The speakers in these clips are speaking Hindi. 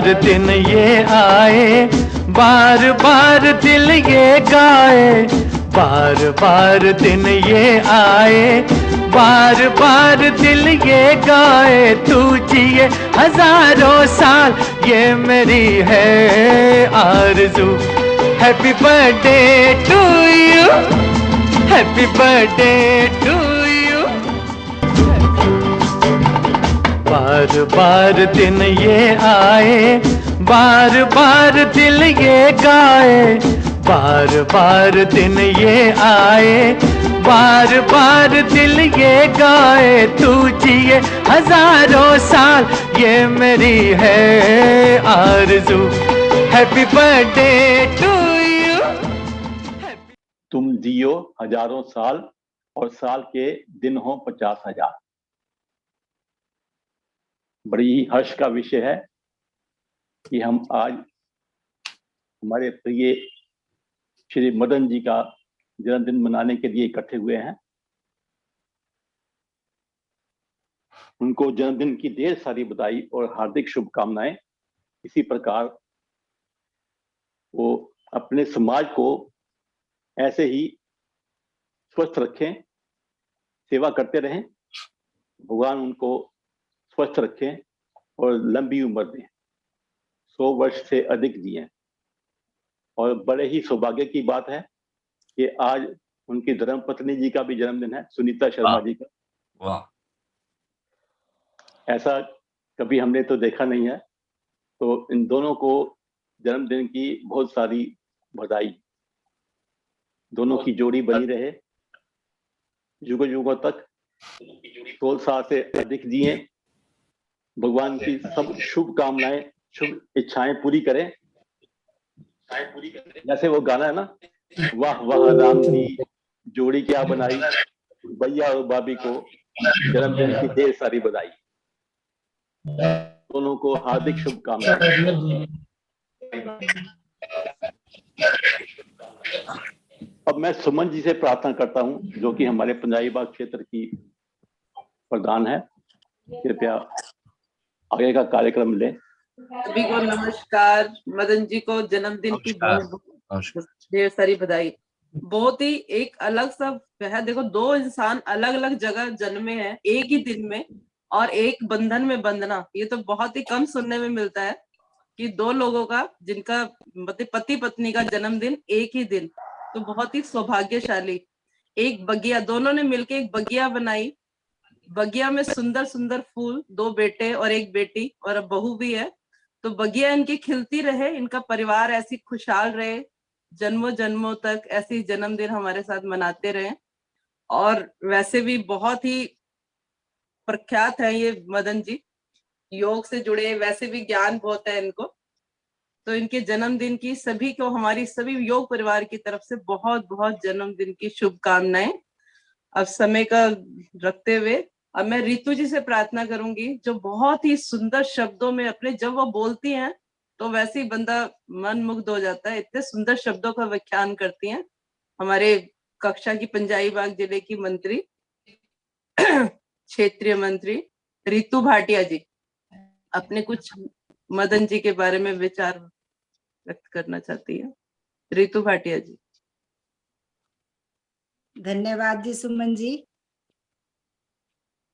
बार दिन ये आए, बार बार दिल ये गाए, बार बार दिन ये आए, बार बार दिल ये गाए, तू जिए हजारों साल ये मेरी है आरज़ू। Happy birthday to you, happy birthday to you. बार बार दिन ये आए, बार बार दिल ये गाए, बार बार दिन ये आए, बार बार दिल ये गाए, तू जिए हजारों साल ये मेरी है आरज़ू। Happy birthday to you. तुम जियो हजारों साल और साल के दिन हो 50,000। बड़ी ही हर्ष का विषय है कि हम आज हमारे प्रिय श्री मदन जी का जन्मदिन मनाने के लिए इकट्ठे हुए हैं। उनको जन्मदिन की ढेर सारी बधाई और हार्दिक शुभकामनाएं। इसी प्रकार वो अपने समाज को ऐसे ही स्वस्थ रखें, सेवा करते रहें, भगवान उनको स्वस्थ रखें और लंबी उम्र दें, 100 वर्ष से अधिक जिएं। और बड़े ही सौभाग्य की बात है कि आज उनकी धर्मपत्नी जी का भी जन्मदिन है, सुनीता शर्मा जी का। वाह, ऐसा कभी हमने तो देखा नहीं है। तो इन दोनों को जन्मदिन की बहुत सारी बधाई। दोनों की जोड़ी बनी रहे युगों युगों तक, 100 साल से अधिक जिए। भगवान की सब शुभकामनाएं, शुभ इच्छाएं पूरी करें। जैसे वो गाना है ना, वाह वाह राम जी जोड़ी क्या बनाई, भैया और भाभी को जन्मदिन की ढेर सारी बधाई। दोनों को हार्दिक शुभकामनाएं। अब मैं सुमन जी से प्रार्थना करता हूं, जो कि हमारे पंजाबी बाग क्षेत्र की प्रधान है। कृपया आगे का कार्यक्रम लें। सभी को नमस्कार। मदन जी को जन्मदिन की बहुत ढेर सारी बधाई। बहुत ही एक अलग सा है। देखो, दो इंसान अलग अलग जगह जन्मे हैं एक ही दिन में, और एक बंधन में बंधना, ये तो बहुत ही कम सुनने में मिलता है कि दो लोगों का, जिनका पति पत्नी का जन्मदिन एक ही दिन, तो बहुत ही सौभाग्यशाली। एक बगिया, दोनों ने मिलकर एक बगिया बनाई। बगिया में सुंदर सुंदर फूल, 2 बेटे और 1 बेटी और अब बहू भी है। तो बगिया इनकी खिलती रहे, इनका परिवार ऐसी खुशहाल रहे, जन्मों जन्मों तक ऐसी जन्मदिन हमारे साथ मनाते रहे। और वैसे भी बहुत ही प्रख्यात है ये मदन जी, योग से जुड़े, वैसे भी ज्ञान बहुत है इनको। तो इनके जन्मदिन की सभी को, हमारी सभी योग परिवार की तरफ से बहुत बहुत जन्मदिन की शुभकामनाएं। अब समय का रखते हुए अब मैं रितु जी से प्रार्थना करूंगी, जो बहुत ही सुंदर शब्दों में अपने, जब वो बोलती हैं तो वैसे ही बंदा मन मुग्ध हो जाता है, इतने सुंदर शब्दों का व्याख्यान करती हैं हमारे कक्षा की पंजाबी बाग जिले की मंत्री, क्षेत्रीय मंत्री रितु भाटिया जी अपने कुछ मदन जी के बारे में विचार व्यक्त करना चाहती है। रितु भाटिया जी। धन्यवाद जी सुमन जी।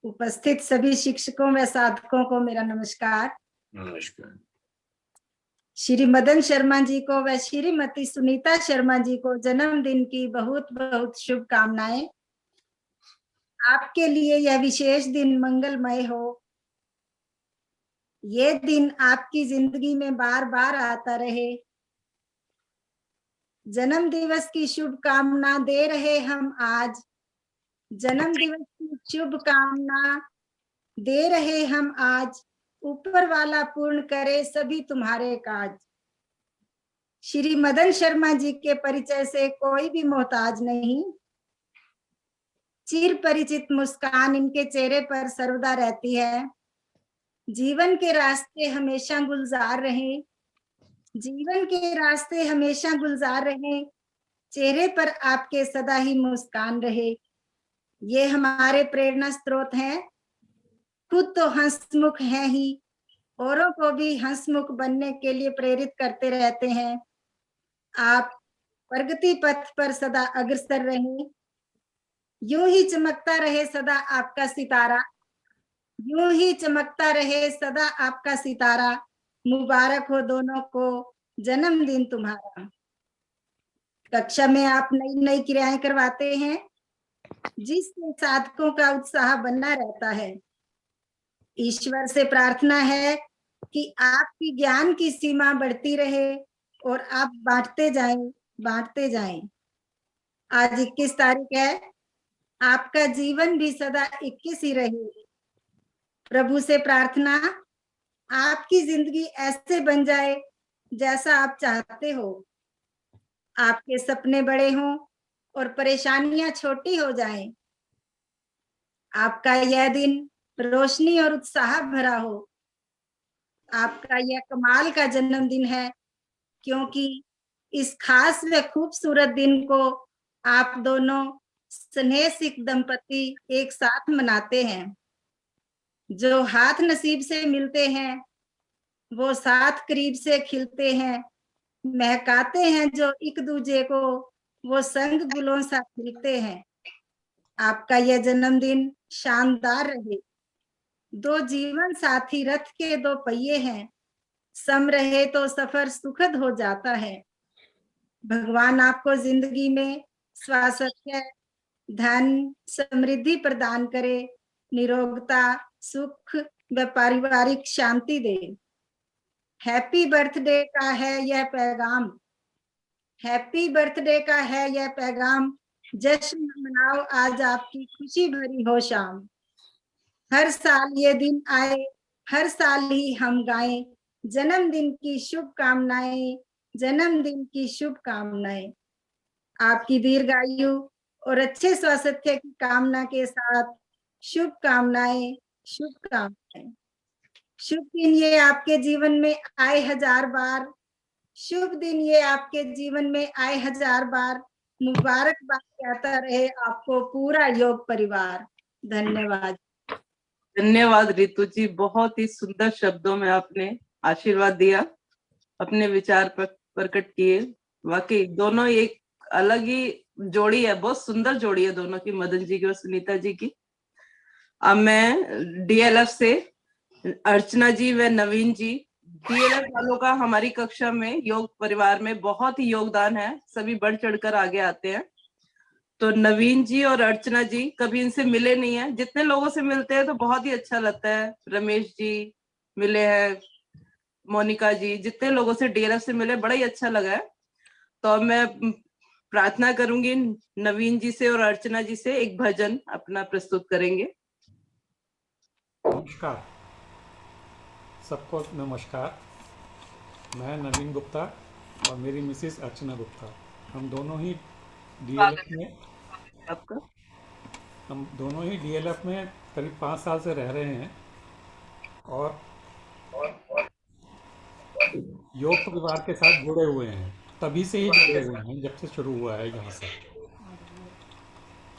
उपस्थित सभी शिक्षकों व साधकों को मेरा नमस्कार। नमस्कार। श्री मदन शर्मा जी को व श्रीमती सुनीता शर्मा जी को जन्मदिन की बहुत बहुत शुभकामनाएं। आपके लिए यह विशेष दिन मंगलमय हो। ये दिन आपकी जिंदगी में बार बार आता रहे। जन्म दिवस की शुभकामना दे रहे हम आज। जन्म दिवस की शुभकामना दे रहे हम आज। ऊपर वाला पूर्ण करे सभी तुम्हारे काज। श्री मदन शर्मा जी के परिचय से कोई भी मोहताज नहीं। चिर परिचित मुस्कान इनके चेहरे पर सर्वदा रहती है। जीवन के रास्ते हमेशा गुलजार रहे। जीवन के रास्ते हमेशा गुलजार रहे। चेहरे पर आपके सदा ही मुस्कान रहे। ये हमारे प्रेरणा स्रोत हैं। खुद तो हंसमुख हैं ही, औरों को भी हंसमुख बनने के लिए प्रेरित करते रहते हैं। आप प्रगति पथ पर सदा अग्रसर रहें। यूं ही चमकता रहे सदा आपका सितारा, यूं ही चमकता रहे सदा आपका सितारा। मुबारक हो दोनों को जन्मदिन तुम्हारा। कक्षा में आप नई नई क्रियाएं करवाते हैं, जिससे साधकों का उत्साह बना रहता है। ईश्वर से प्रार्थना है कि आपकी ज्ञान की सीमा बढ़ती रहे और आप बांटते जाएं। आज 21 तारीख है, आपका जीवन भी सदा 21 ही रहे। प्रभु से प्रार्थना, आपकी जिंदगी ऐसे बन जाए जैसा आप चाहते हो। आपके सपने बड़े हों और परेशानियां छोटी हो जाएं। आपका यह दिन रोशनी और उत्साह भरा हो। आपका यह कमाल का जन्मदिन है, क्योंकि इस खास व खूबसूरत दिन को आप दोनों स्नेहसिक दंपति एक साथ मनाते हैं। जो हाथ नसीब से मिलते हैं, वो साथ करीब से खिलते हैं। महकाते हैं जो एक दूजे को, वो संग गुलों सा खिलते हैं। आपका यह जन्मदिन शानदार रहे। दो जीवन साथी रथ के दो पहिए हैं, सम रहे तो सफर सुखद हो जाता है। भगवान आपको जिंदगी में स्वास्थ्य, धन, समृद्धि प्रदान करे, निरोगता, सुख व पारिवारिक शांति दे। हैप्पी बर्थडे का है यह पैगाम, हैप्पी बर्थडे का है यह पैगाम। जश्न मनाओ आज आपकी खुशी भरी हो शाम। हर साल ये दिन आए, हर साल ही हम गाएं जन्मदिन की शुभकामनाएं, जन्मदिन की शुभकामनाएं। आपकी दीर्घायु और अच्छे स्वास्थ्य की कामना के साथ शुभकामनाएं, शुभकामनाएं। शुभ दिन ये आपके जीवन में आए 1000 बार, शुभ दिन ये आपके जीवन में आए 1000 बार। मुबारकबाद कहता रहे आपको पूरा योग परिवार। धन्यवाद। धन्यवाद रितु जी, बहुत ही सुंदर शब्दों में आपने आशीर्वाद दिया, अपने विचार प्रकट किए। वाकई दोनों एक अलग ही जोड़ी है, बहुत सुंदर जोड़ी है दोनों की, मदन जी की और सुनीता जी की। अब मैं डीएलएफ से अर्चना जी व नवीन जी, डीएलएफ वालों का हमारी कक्षा में योग परिवार में बहुत ही योगदान है, सभी बढ़ चढ़कर आगे आते हैं। तो नवीन जी और अर्चना जी कभी इनसे मिले नहीं है, जितने लोगों से मिलते हैं तो बहुत ही अच्छा लगता है। रमेश जी मिले हैं, मोनिका जी, जितने लोगों से डीएलएफ से मिले बड़ा ही अच्छा लगा है। तो अब मैं प्रार्थना करूंगी नवीन जी से और अर्चना जी से, एक भजन अपना प्रस्तुत करेंगे। नमस्कार सबको, नमस्कार। मैं नवीन गुप्ता और मेरी मिसेस अर्चना गुप्ता, हम दोनों ही डीएलएफ में करीब 5 साल से रह रहे हैं और योग परिवार के साथ जुड़े हुए हैं। तभी से ही जुड़े हुए हैं, जब से शुरू हुआ है यहाँ से।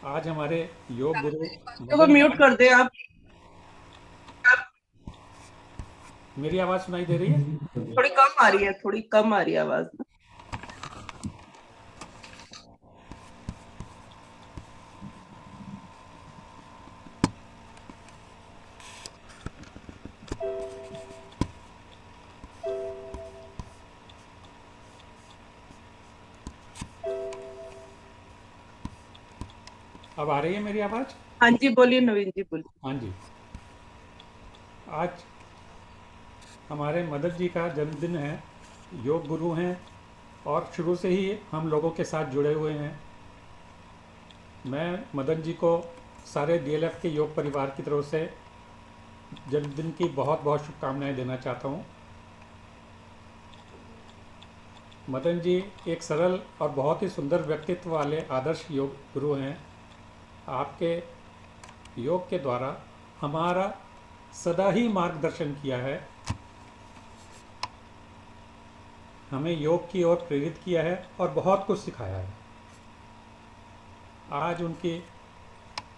आज हमारे योग गुरु, तो म्यूट कर दे आप। मेरी आवाज सुनाई दे रही है? थोड़ी कम आ रही है, थोड़ी कम आ रही है आवाज। अब आ रही है मेरी आवाज? हाँ जी बोलिए नवीन जी, बोलिए। हाँ जी, आज हमारे मदन जी का जन्मदिन है, योग गुरु हैं और शुरू से ही हम लोगों के साथ जुड़े हुए हैं। मैं मदन जी को सारे डीएलएफ के योग परिवार की तरफ से जन्मदिन की बहुत बहुत शुभकामनाएं देना चाहता हूं। मदन जी एक सरल और बहुत ही सुंदर व्यक्तित्व वाले आदर्श योग गुरु हैं। आपके योग के द्वारा हमारा सदा ही मार्गदर्शन किया है, हमें योग की ओर प्रेरित किया है और बहुत कुछ सिखाया है। आज उनकी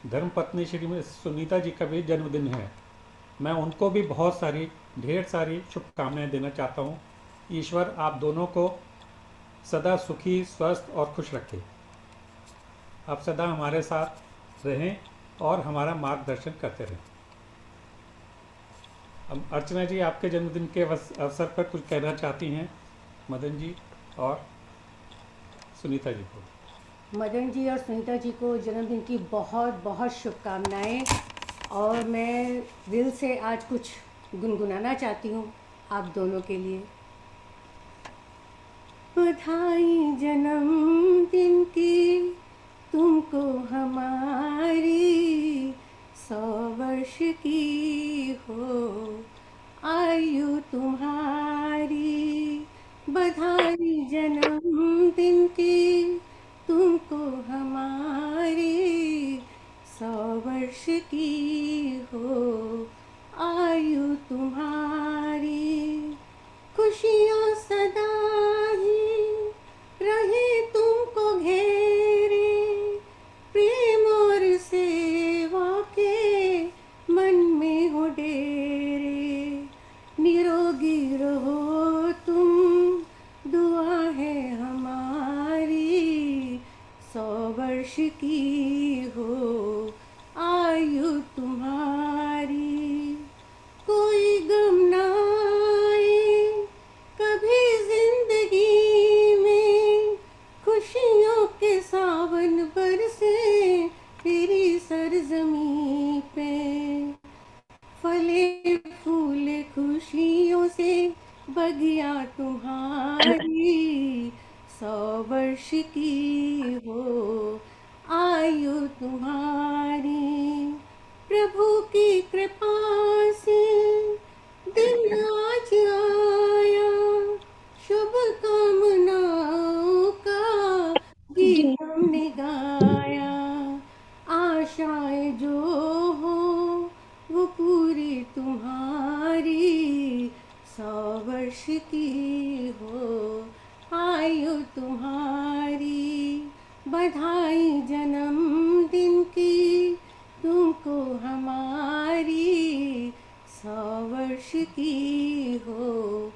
धर्मपत्नी श्रीमती सुनीता जी का भी जन्मदिन है। मैं उनको भी बहुत सारी ढेर सारी शुभकामनाएं देना चाहता हूँ। ईश्वर आप दोनों को सदा सुखी, स्वस्थ और खुश रखे। आप सदा हमारे साथ रहें और हमारा मार्गदर्शन करते रहें। अब अर्चना जी, आपके जन्मदिन के अवसर पर कुछ कहना चाहती हैं मदन जी और सुनीता जी को। मदन जी और सुनीता जी को जन्मदिन की बहुत बहुत शुभकामनाएं। और मैं दिल से आज कुछ गुनगुनाना चाहती हूँ आप दोनों के लिए। बधाई जन्मदिन की तुमको हमारी, 100 वर्ष की हो आयु तुम्हारी। बधाई जन्मदिन की तुमको हमारी, 100 वर्ष की हो आयु तुम्हारी। खुशियाँ सदा ही रहे तुमको घेरे, प्रेम और सेवा के मन में हो डेरे। निरोगी रहो तुम, दुआ है हमारी, 100 वर्ष की हो आयु तुम्हारी। कोई गम ना आए कभी जिंदगी में, खुशियों के सावन बरसे तेरी सरजमी पे। फले फूले खुशियों से बगिया तुम्हारी, 100 वर्ष की हो आयु तुम्हारी। प्रभु की कृपा से दिन आज आया, शुभ कामनाओं का गीत हमने गाया। आशाएं जो हो वो पूरी तुम्हारी, 100 वर्ष की हो आयु तुम्हारी। बधाई जन्मदिन की तुमको हमारी, 100 वर्ष की हो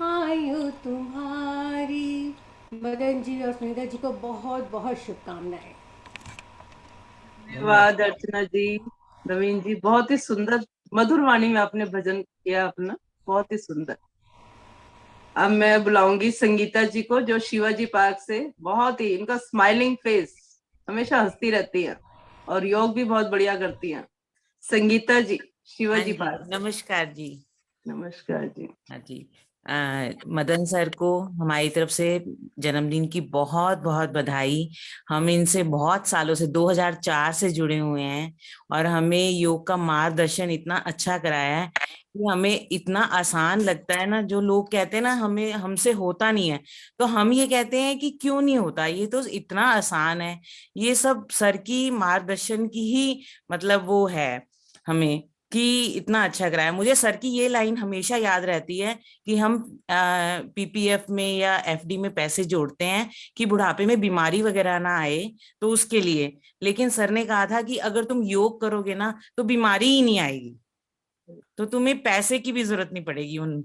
आयु तुम्हारी। मदन जी और सुनीता जी को बहुत बहुत शुभकामनाएं। धन्यवाद अर्चना जी, नवीन जी, बहुत ही सुंदर मधुर वाणी में आपने भजन किया अपना, बहुत ही सुंदर। अब मैं बुलाऊंगी संगीता जी को, जो शिवाजी पार्क से, बहुत ही इनका स्माइलिंग फेस, हमेशा हंसती रहती है और योग भी बहुत बढ़िया करती हैं। संगीता जी, शिवाजी पार्क। नमस्कार जी। नमस्कार जी। हाँ जी, मदन सर को हमारी तरफ से जन्मदिन की बहुत बहुत बधाई। हम इनसे बहुत सालों से 2004 से जुड़े हुए हैं और हमें योग का मार्गदर्शन इतना अच्छा कराया है कि हमें इतना आसान लगता है ना। जो लोग कहते हैं ना हमें हमसे होता नहीं है, तो हम ये कहते हैं कि क्यों नहीं होता, ये तो इतना आसान है। ये सब सर की मार्गदर्शन की ही मतलब वो है हमें कि इतना अच्छा कराया। मुझे सर की ये लाइन हमेशा याद रहती है कि हम पीपीएफ में या एफडी में पैसे जोड़ते हैं कि बुढ़ापे में बीमारी वगैरह ना आए, तो उसके लिए। लेकिन सर ने कहा था कि अगर तुम योग करोगे ना तो बीमारी ही नहीं आएगी, तो तुम्हें पैसे की भी जरूरत नहीं पड़ेगी उन।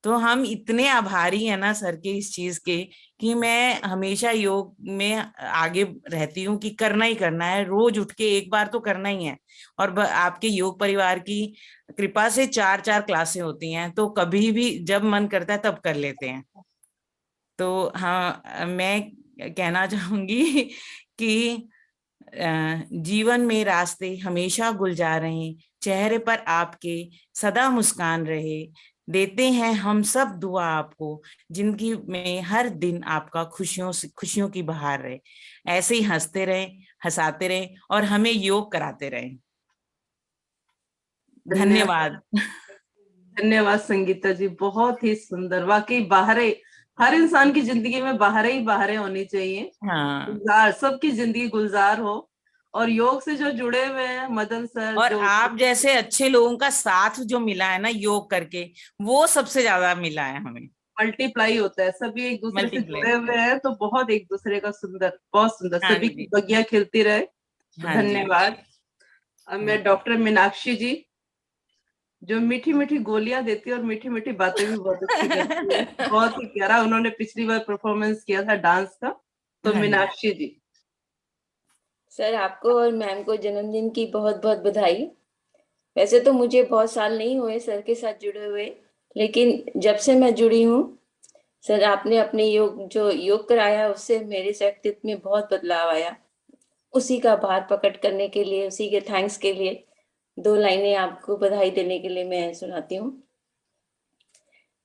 तो हम इतने आभारी हैं ना सर के इस चीज के कि मैं हमेशा योग में आगे रहती हूँ कि करना ही करना है, रोज उठ के एक बार तो करना ही है। और आपके योग परिवार की कृपा से 4-4 क्लासें होती हैं, तो कभी भी जब मन करता है तब कर लेते हैं। तो हाँ, मैं कहना चाहूंगी कि जीवन में रास्ते हमेशा गुलजार रहें, चेहरे पर आपके सदा मुस्कान रहे। देते हैं हम सब दुआ आपको, जिंदगी में हर दिन आपका खुशियों की बहार रहे। ऐसे ही हंसते रहें, हंसाते रहें और हमें योग कराते रहें। धन्यवाद। धन्यवाद संगीता जी, बहुत ही सुंदर। वाकई बहारें हर इंसान की जिंदगी में बहारें ही बहारें होनी चाहिए। हाँ, गुलजार, सबकी जिंदगी गुलजार हो। और योग से जो जुड़े हुए हैं मदन सर, और जो आप जैसे अच्छे लोगों का साथ जो मिला है ना योग करके, वो सबसे ज्यादा मिला है हमें। मल्टीप्लाई होता है, सभी एक दूसरे से मल्टीप्लाई। जुड़े हुए हैं, तो बहुत एक दूसरे का सुंदर, बहुत सुंदर। हाँ सभी जी, की बगिया खिलती रहे। हाँ जी। धन्यवाद। अब मैं डॉक्टर मीनाक्षी जी, जो मीठी मीठी गोलियां देती है और मीठी मीठी बातें भी बहुत अच्छी करती है। बहुत ही प्यारा उन्होंने पिछली बार परफॉर्मेंस किया था डांस का। तो हाँ जी। मीनाक्षी जी। सर आपको और मैम को जन्मदिन की बहुत बहुत बधाई। वैसे तो मुझे बहुत साल नहीं हुए सर के साथ जुड़े हुए, लेकिन जब से मैं जुड़ी हूँ सर, आपने अपने योग कराया उससे मेरे व्यक्तित्व में बहुत बदलाव आया। उसी का भार प्रकट करने के लिए, उसी के थैंक्स के लिए 2 लाइनें आपको बधाई देने के लिए मैं सुनाती हूँ।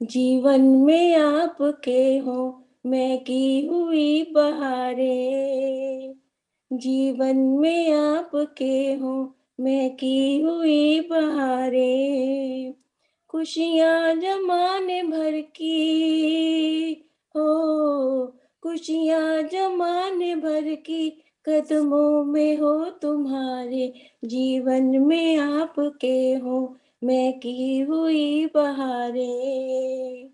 जीवन में आपके हो मैं की हुई बहारें, जीवन में आपके हो मैं की हुई बहारें, खुशियाँ जमाने भर की हो, खुशियाँ जमाने भर की कदमों में हो तुम्हारे, जीवन में आपके हो मैं की हुई बहारें,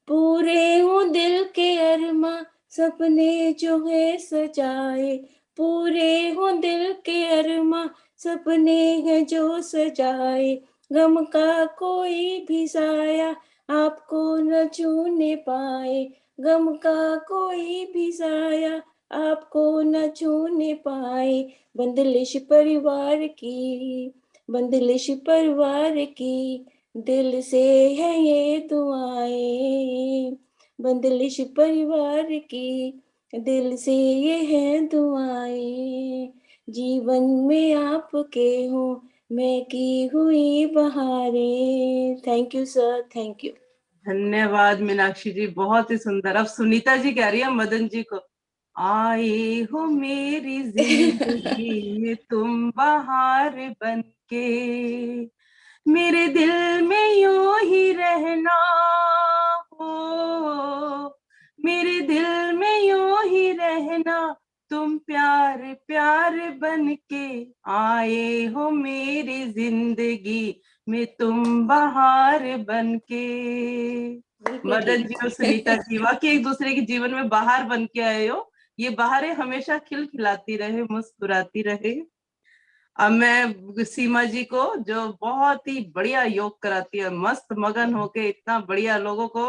पूरे हूँ दिल के अरमा सपने जो है सजाए, पूरे हूँ दिल के अरमा सपने हैं जो सजाए, गम का कोई भी साया आपको न छूने पाए, गम का कोई भी साया आपको न छूने पाए, बंदिश परिवार की, बंदिश परिवार की, दिल से है ये दुआएं, बंदिश परिवार की, दिल से ये है दुआएं, जीवन में आपके हो मैं की हुई बहारें। Thank you sir, thank you. धन्यवाद मीनाक्षी जी, बहुत ही सुंदर। अब सुनीता जी कह रही है मदन जी को, आए हो मेरी जिंदगी में तुम बहार बनके, मेरे दिल में यूं ही रहना हो, मेरे दिल में यूं ही रहना, तुम प्यार प्यार बनके, आए हो मेरी जिंदगी में तुम बहार बनके। मदन जी और सुनीता जी वाकई एक दूसरे के जीवन में बाहर बन के आए हो। ये बाहरें हमेशा खिलखिलाती रहे, मुस्कुराती रहे। अब मैं सीमा जी को, जो बहुत ही बढ़िया योग कराती है, मस्त मगन होके इतना बढ़िया लोगों को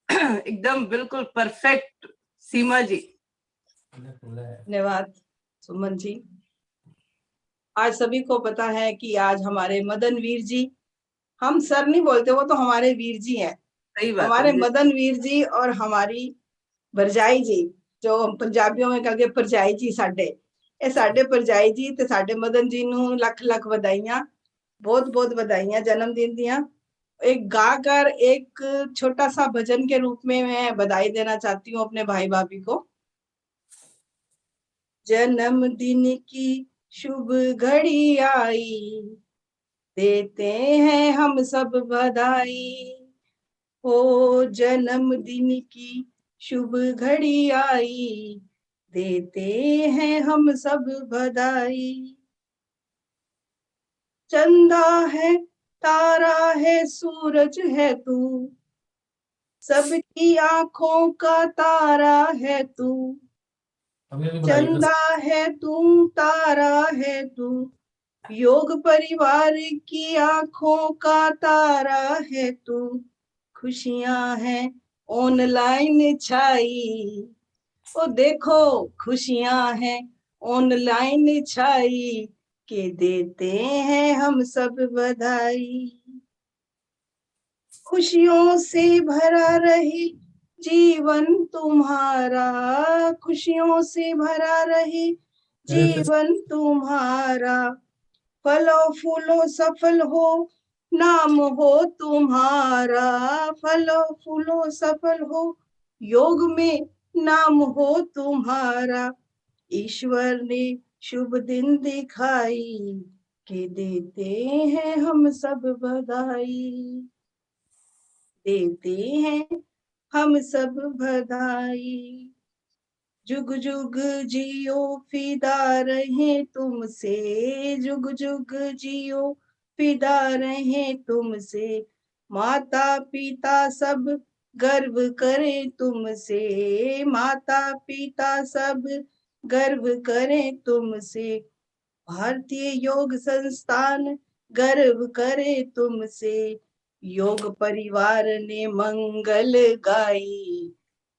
एकदम बिल्कुल परफेक्ट, सीमा जी। धन्यवाद सुमन जी। आज सभी को पता है कि आज हमारे मदन वीर जी, हम सर नहीं बोलते, वो तो हमारे वीर जी हैं। सही बात हमारे है। मदन वीर जी और हमारी भरजाई जी, जो हम पंजाबियों में कहते भरजाई जी, साडे भरजाई जी ते साडे मदन जी नू लख लख बधाइयां, बहुत बहुत बधाइयां जन्मदिन दियां। एक गाकर एक छोटा सा भजन के रूप में मैं बधाई देना चाहती हूँ अपने भाई भाभी को। जन्मदिन की शुभ घड़ी आई, देते हैं हम सब बधाई, ओ जन्मदिन की शुभ घड़ी आई, देते हैं हम सब बधाई। चंदा है, तारा है, सूरज है तू, सबकी आंखों का तारा है तू, चंदा है तू, तारा है तू, योग परिवार की आंखों का तारा है तू, खुशियां हैं ऑनलाइन छाई, ओ देखो खुशियां हैं ऑनलाइन छाई, के देते हैं हम सब बधाई। खुशियों से भरा रहे जीवन तुम्हारा, खुशियों से भरा रहे जीवन तुम्हारा, फलों फूलों सफल हो नाम हो तुम्हारा, फलों फूलों सफल हो योग में नाम हो तुम्हारा, ईश्वर ने शुभ दिन दिखाई, के देते हैं हम सब बधाई, देते हैं हम सब बधाई। जुग जुग जियो फिदा रहे तुमसे, जुग जुग जियो फिदा रहे तुमसे, माता पिता सब गर्व करे तुमसे, माता पिता सब गर्व करे तुमसे, भारतीय योग संस्थान गर्व करे तुमसे, योग परिवार ने मंगल गाई,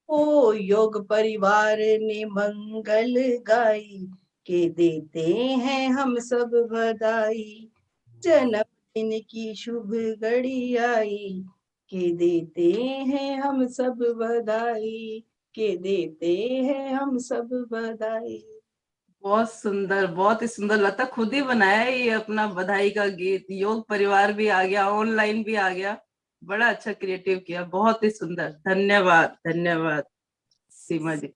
ओ योग परिवार ने मंगल गाई, के देते हैं हम सब बधाई, जन्मदिन की शुभ घड़ी आई, के देते हैं हम सब बधाई, के देते हैं हम सब बधाई। बहुत सुंदर, बहुत ही सुंदर। लता खुद ही बनाया है ये अपना बधाई का गीत। योग परिवार भी आ गया, ऑनलाइन भी आ गया, बड़ा अच्छा क्रिएटिव किया, बहुत ही सुंदर। धन्यवाद, धन्यवाद सीमा जी।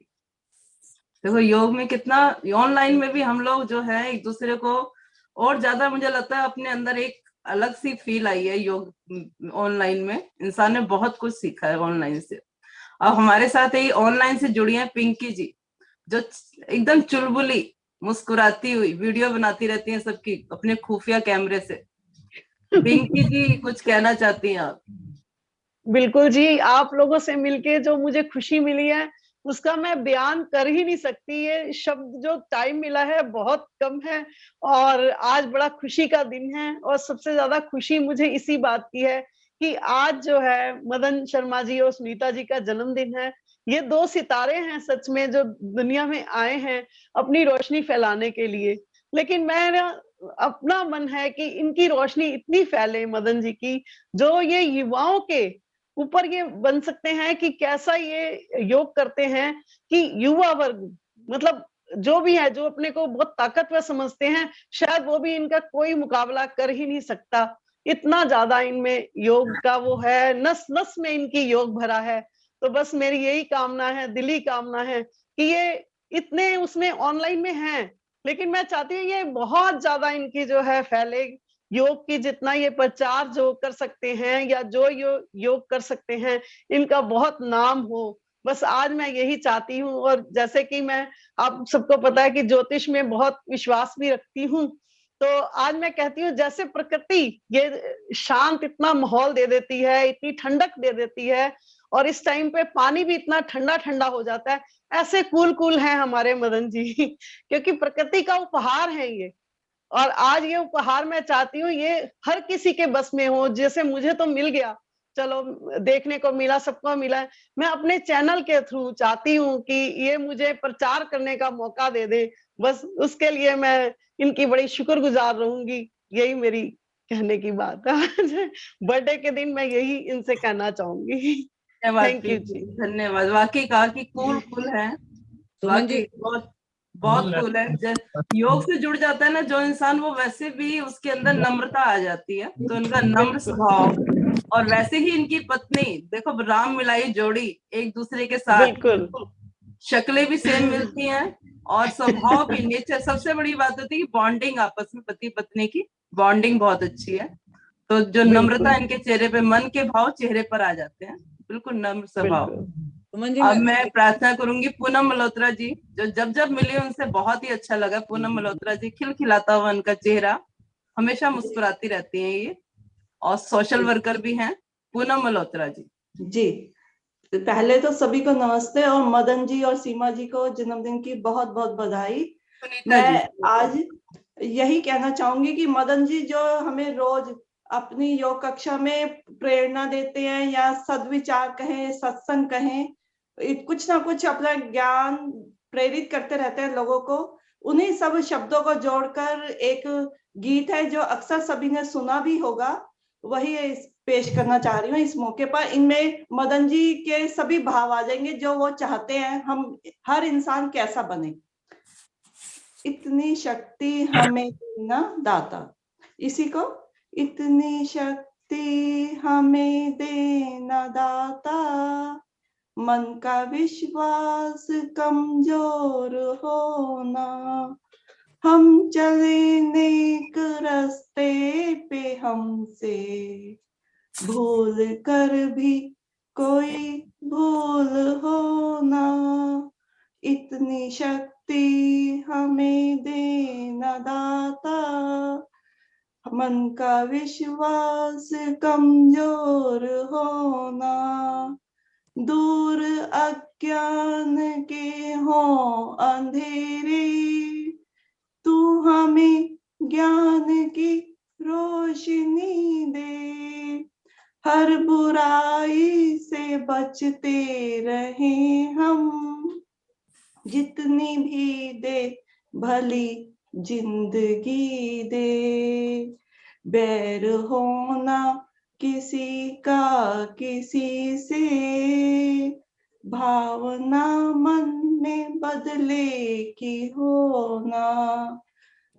देखो योग में कितना, ऑनलाइन में भी हम लोग जो है एक दूसरे को और ज्यादा, मुझे लगता है अपने अंदर एक अलग सी फील आई है योग ऑनलाइन में। इंसान ने बहुत कुछ सीखा है ऑनलाइन से। अब हमारे साथ ही ऑनलाइन से जुड़ी है पिंकी जी, जो एकदम चुलबुली मुस्कुराती हुई वीडियो बनाती रहती हैं सबकी अपने खुफिया कैमरे से। पिंकी जी कुछ कहना चाहती हैं आप? बिल्कुल जी, आप लोगों से मिलके जो मुझे खुशी मिली है उसका मैं बयान कर ही नहीं सकती। ये शब्द जो टाइम मिला है बहुत कम है, और आज बड़ा खुशी का दिन है। और सबसे ज्यादा खुशी मुझे इसी बात की है कि आज जो है मदन शर्मा जी और सुनीता जी का जन्मदिन है। ये दो सितारे हैं सच में जो दुनिया में आए हैं अपनी रोशनी फैलाने के लिए। लेकिन मेरा अपना मन है कि इनकी रोशनी इतनी फैले, मदन जी की, जो ये युवाओं के ऊपर ये बन सकते हैं कि कैसा ये योग करते हैं कि युवा वर्ग, मतलब जो भी है, जो अपने को बहुत ताकतवर समझते हैं, शायद वो भी इनका कोई मुकाबला कर ही नहीं सकता। इतना ज्यादा इनमें योग का वो है, नस नस में इनकी योग भरा है। तो बस मेरी यही कामना है, दिली कामना है कि ये इतने उसमें ऑनलाइन में हैं, लेकिन मैं चाहती हूँ ये बहुत ज्यादा इनकी जो है फैले योग की। जितना ये प्रचार जो कर सकते हैं या जो योग कर सकते हैं, इनका बहुत नाम हो। बस आज मैं यही चाहती हूँ। और जैसे कि मैं, आप सबको पता है कि ज्योतिष में बहुत विश्वास भी रखती हूँ, तो आज मैं कहती हूँ जैसे प्रकृति ये शांत इतना माहौल दे देती है, इतनी ठंडक दे देती है, और इस टाइम पे पानी भी इतना ठंडा ठंडा हो जाता है, ऐसे कूल कूल हैं हमारे मदन जी क्योंकि प्रकृति का उपहार है ये। और आज ये उपहार मैं चाहती हूँ ये हर किसी के बस में हो। जैसे मुझे तो मिल गया, चलो देखने को मिला, सबको मिला है, मैं अपने चैनल के थ्रू चाहती हूँ कि ये मुझे प्रचार करने का मौका दे दे। बस उसके लिए मैं इनकी बड़ी शुक्रगुजार रहूंगी। यही मेरी कहने की बात है बर्थडे के दिन मैं यही इनसे कहना चाहूंगी। थैंक यू जी, धन्यवाद। वाकई कहा कि कूल कूल है, वाकई बहुत बहुत कूल है। योग से जुड़ जाता है ना जो इंसान, वो वैसे भी उसके अंदर नम्रता आ जाती है, तो इनका नम्र स्वभाव। और वैसे ही इनकी पत्नी, देखो राम मिलाई जोड़ी एक दूसरे के साथ, बिल्कुल शक्लें भी सेम मिलती हैं और स्वभाव भी, नेचर। सबसे बड़ी बात होती है कि बॉन्डिंग आपस में, पति पत्नी की बॉन्डिंग बहुत अच्छी है। तो जो नम्रता इनके चेहरे पे, मन के भाव चेहरे पर आ जाते हैं, बिल्कुल नम्र स्वभाव। अब मैं प्रार्थना करूंगी पूनम मल्होत्रा जी, जो जब जब मिली उनसे बहुत ही अच्छा लगा। पूनम मल्होत्रा जी, खिलखिलाता हुआ उनका चेहरा, हमेशा मुस्कुराती रहती हैं ये, और सोशल वर्कर भी हैं। पूनम मल्होत्रा जी। जी, पहले तो सभी को नमस्ते, और मदन जी और सीमा जी को जन्मदिन की बहुत बहुत बधाई। मैं आज यही कहना चाहूंगी कि मदन जी जो हमें रोज अपनी योग कक्षा में प्रेरणा देते हैं, या सद्विचार कहें, सत्संग कहें, कुछ ना कुछ अपना ज्ञान प्रेरित करते रहते हैं लोगों को। उन्हीं सब शब्दों को जोड़कर एक गीत है जो अक्सर सभी ने सुना भी होगा, वही पेश करना चाह रही हूँ इस मौके पर। इनमें मदन जी के सभी भाव आ जाएंगे जो वो चाहते हैं हम हर इंसान कैसा बने। इतनी शक्ति हमें देना दाता, इसी को, इतनी शक्ति हमें देना दाता, मन का विश्वास कमजोर होना, हम चले नेक रास्ते पे हमसे भूल कर भी कोई भूल होना, इतनी शक्ति हमें देना दाता, मन का विश्वास कमजोर होना, दूर अज्ञान के हों अंधेरे, तू हमें ज्ञान की रोशनी दे, हर बुराई से बचते रहे हम, जितनी भी दे भली जिंदगी दे, बैर होना किसी का किसी से, भावना मन में बदले की होना,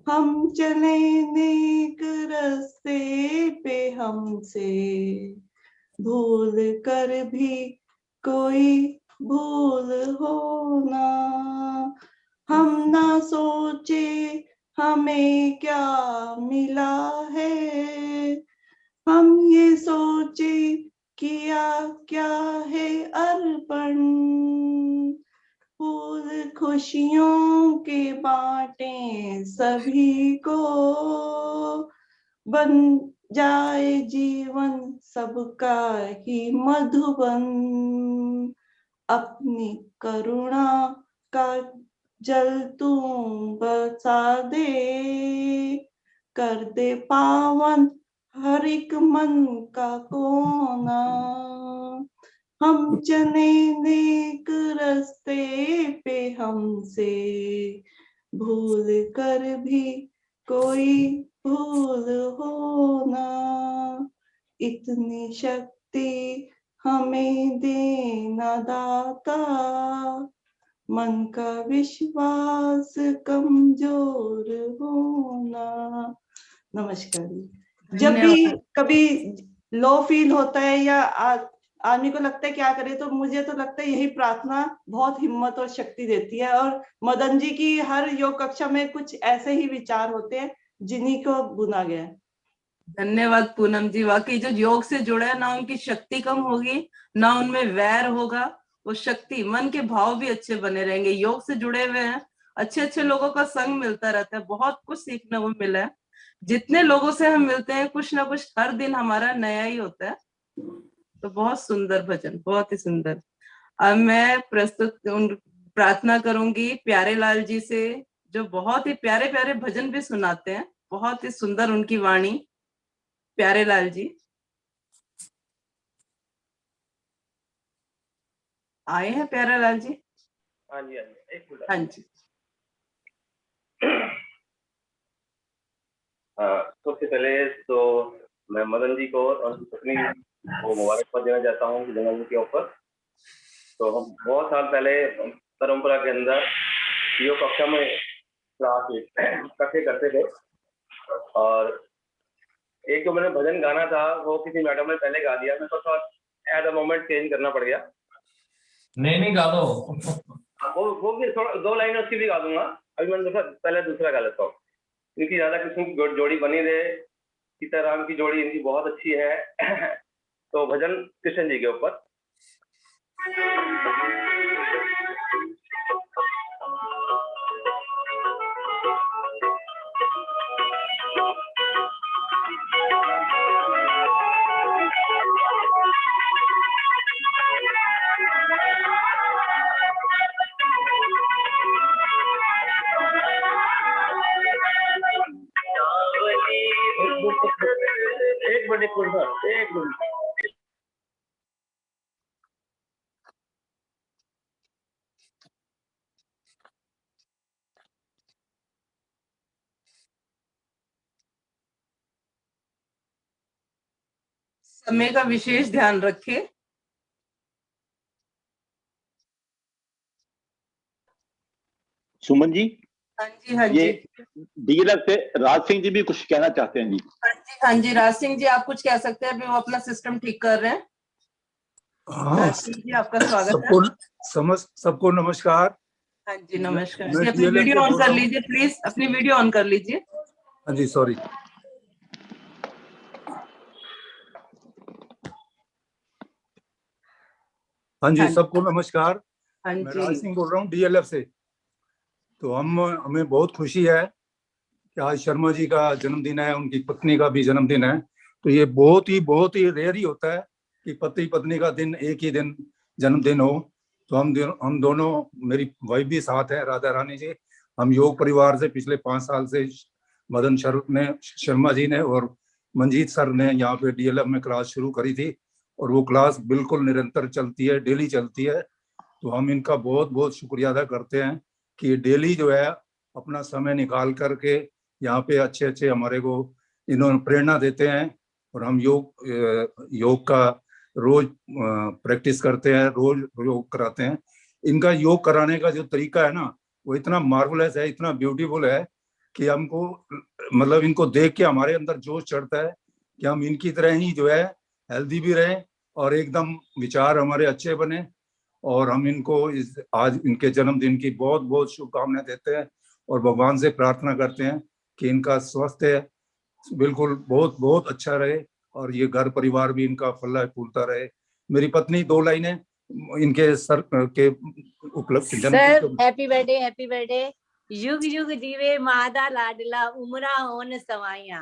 हम चले नेक रास्ते पे हमसे, भूल कर भी कोई भूल होना, हम ना सोचे हमें क्या मिला है, हम ये सोचे किया क्या है अर्पण, फूल खुशियों के बांटे सभी को, बन जाए जीवन सबका ही मधुबन, अपनी करुणा का जल तू बरसा दे, कर दे पावन हर एक मन का कोना, हम चले नेक रास्ते पे हमसे, भूल कर भी कोई भूल होना, इतनी शक्ति हमें देना दाता, मन का विश्वास कमजोर होना। नमस्कार। जब भी कभी लो फील होता है या आदमी को लगता है क्या करे, तो मुझे तो लगता है यही प्रार्थना बहुत हिम्मत और शक्ति देती है। और मदन जी की हर योग कक्षा में कुछ ऐसे ही विचार होते हैं जिन्हीं को बुना गया है। धन्यवाद पूनम जी। वाकई जो योग से जुड़ा है ना, उनकी शक्ति कम होगी ना उनमें वैर होगा, वो शक्ति मन के भाव भी अच्छे बने रहेंगे। योग से जुड़े हुए हैं, अच्छे अच्छे लोगों का संग मिलता रहता है, बहुत कुछ सीखने को मिला है। जितने लोगों से हम मिलते हैं कुछ ना कुछ हर दिन हमारा नया ही होता है। तो बहुत सुंदर भजन, बहुत ही सुंदर। अब मैं प्रार्थना करूंगी प्यारे लाल जी से, जो बहुत ही प्यारे प्यारे भजन भी सुनाते हैं, बहुत ही सुंदर उनकी वाणी। प्यारे लाल जी आए हैं? प्यारे लाल जी? हाँ जी, हाँ जी, एक मिनट। हाँ जी। सबसे पहले तो मैं मदन जी को और उनकी पत्नी को मुबारकबाद देना चाहता हूँ जन्मदिन के ऊपर। तो हम बहुत साल पहले परंपरा के अंदर योग कक्षा में क्लास इकट्ठे करते थे, और एक जो मैंने भजन गाना था वो किसी मैडम ने पहले गा दिया, मेरे को थोड़ा एट द मोमेंट चेंज करना पड़ गया। नहीं गा दो। वो भी थोड़ा 2 लाइनें उसकी भी गा दूंगा। अभी मैंने पहले दूसरा गा लेता हूँ। इनकी राधा कृष्ण की जोड़ी बनी रहे, सीताराम की जोड़ी इनकी बहुत अच्छी है। तो भजन कृष्ण जी के ऊपर। एक मिनट। समय का विशेष ध्यान रखें। सुमन जी। हाँ जी, हाँ ये जी। डीलर से राज सिंह जी भी कुछ कहना चाहते हैं जी। हाँ जी, हाँ जी, राज सिंह जी आप कुछ कह सकते हैं, अभी वो अपना सिस्टम ठीक कर रहे हैं। हाँ, राज सिंह जी आपका स्वागत है। सबको नमस्कार। हाँ जी, नमस्कार। जी, अपनी वीडियो ऑन कर लीजिए प्लीज, अपनी वीडियो ऑन कर लीजिए। हाँ जी, सॉरी। हाँ जी, सबको नमस्कार। मैं राज सिंह बोल रहा हूँ डीएलएफ से। तो हमें बहुत खुशी है कि आज शर्मा जी का जन्मदिन है, उनकी पत्नी का भी जन्मदिन है। तो ये बहुत ही रेयर ही होता है कि पति पत्नी का दिन एक ही दिन जन्मदिन हो। तो हम दोनों, मेरी वाइफ भी साथ है राधा रानी जी, हम योग परिवार से पिछले 5 साल से मदन शर्मा जी ने और मंजीत सर ने यहाँ पे DLF में क्लास शुरू करी थी, और वो क्लास बिल्कुल निरंतर चलती है, डेली चलती है। तो हम इनका बहुत बहुत शुक्रिया अदा करते हैं कि डेली जो है अपना समय निकाल करके यहाँ पे अच्छे अच्छे हमारे को इन्होंने प्रेरणा देते हैं, और हम योग का रोज प्रैक्टिस करते हैं, रोज योग कराते हैं। इनका योग कराने का जो तरीका है ना, वो इतना मार्वलस है, इतना ब्यूटीफुल है कि हमको मतलब इनको देख के हमारे अंदर जोश चढ़ता है कि हम इनकी तरह ही जो है हेल्दी भी रहें और एकदम विचार हमारे अच्छे बने। और हम इनको आज इनके जन्मदिन की बहुत बहुत शुभकामनाएं देते हैं और भगवान से प्रार्थना करते हैं कि इनका स्वास्थ्य बिल्कुल बहुत बहुत अच्छा रहे और ये घर परिवार भी इनका फलता फूलता रहे। मेरी पत्नी 2 लाइनें इनके सर के उपलब्ध सर हैप्पी बर्थडे। युग युग जीवे मादा लाडला उमरा होन सवाइया,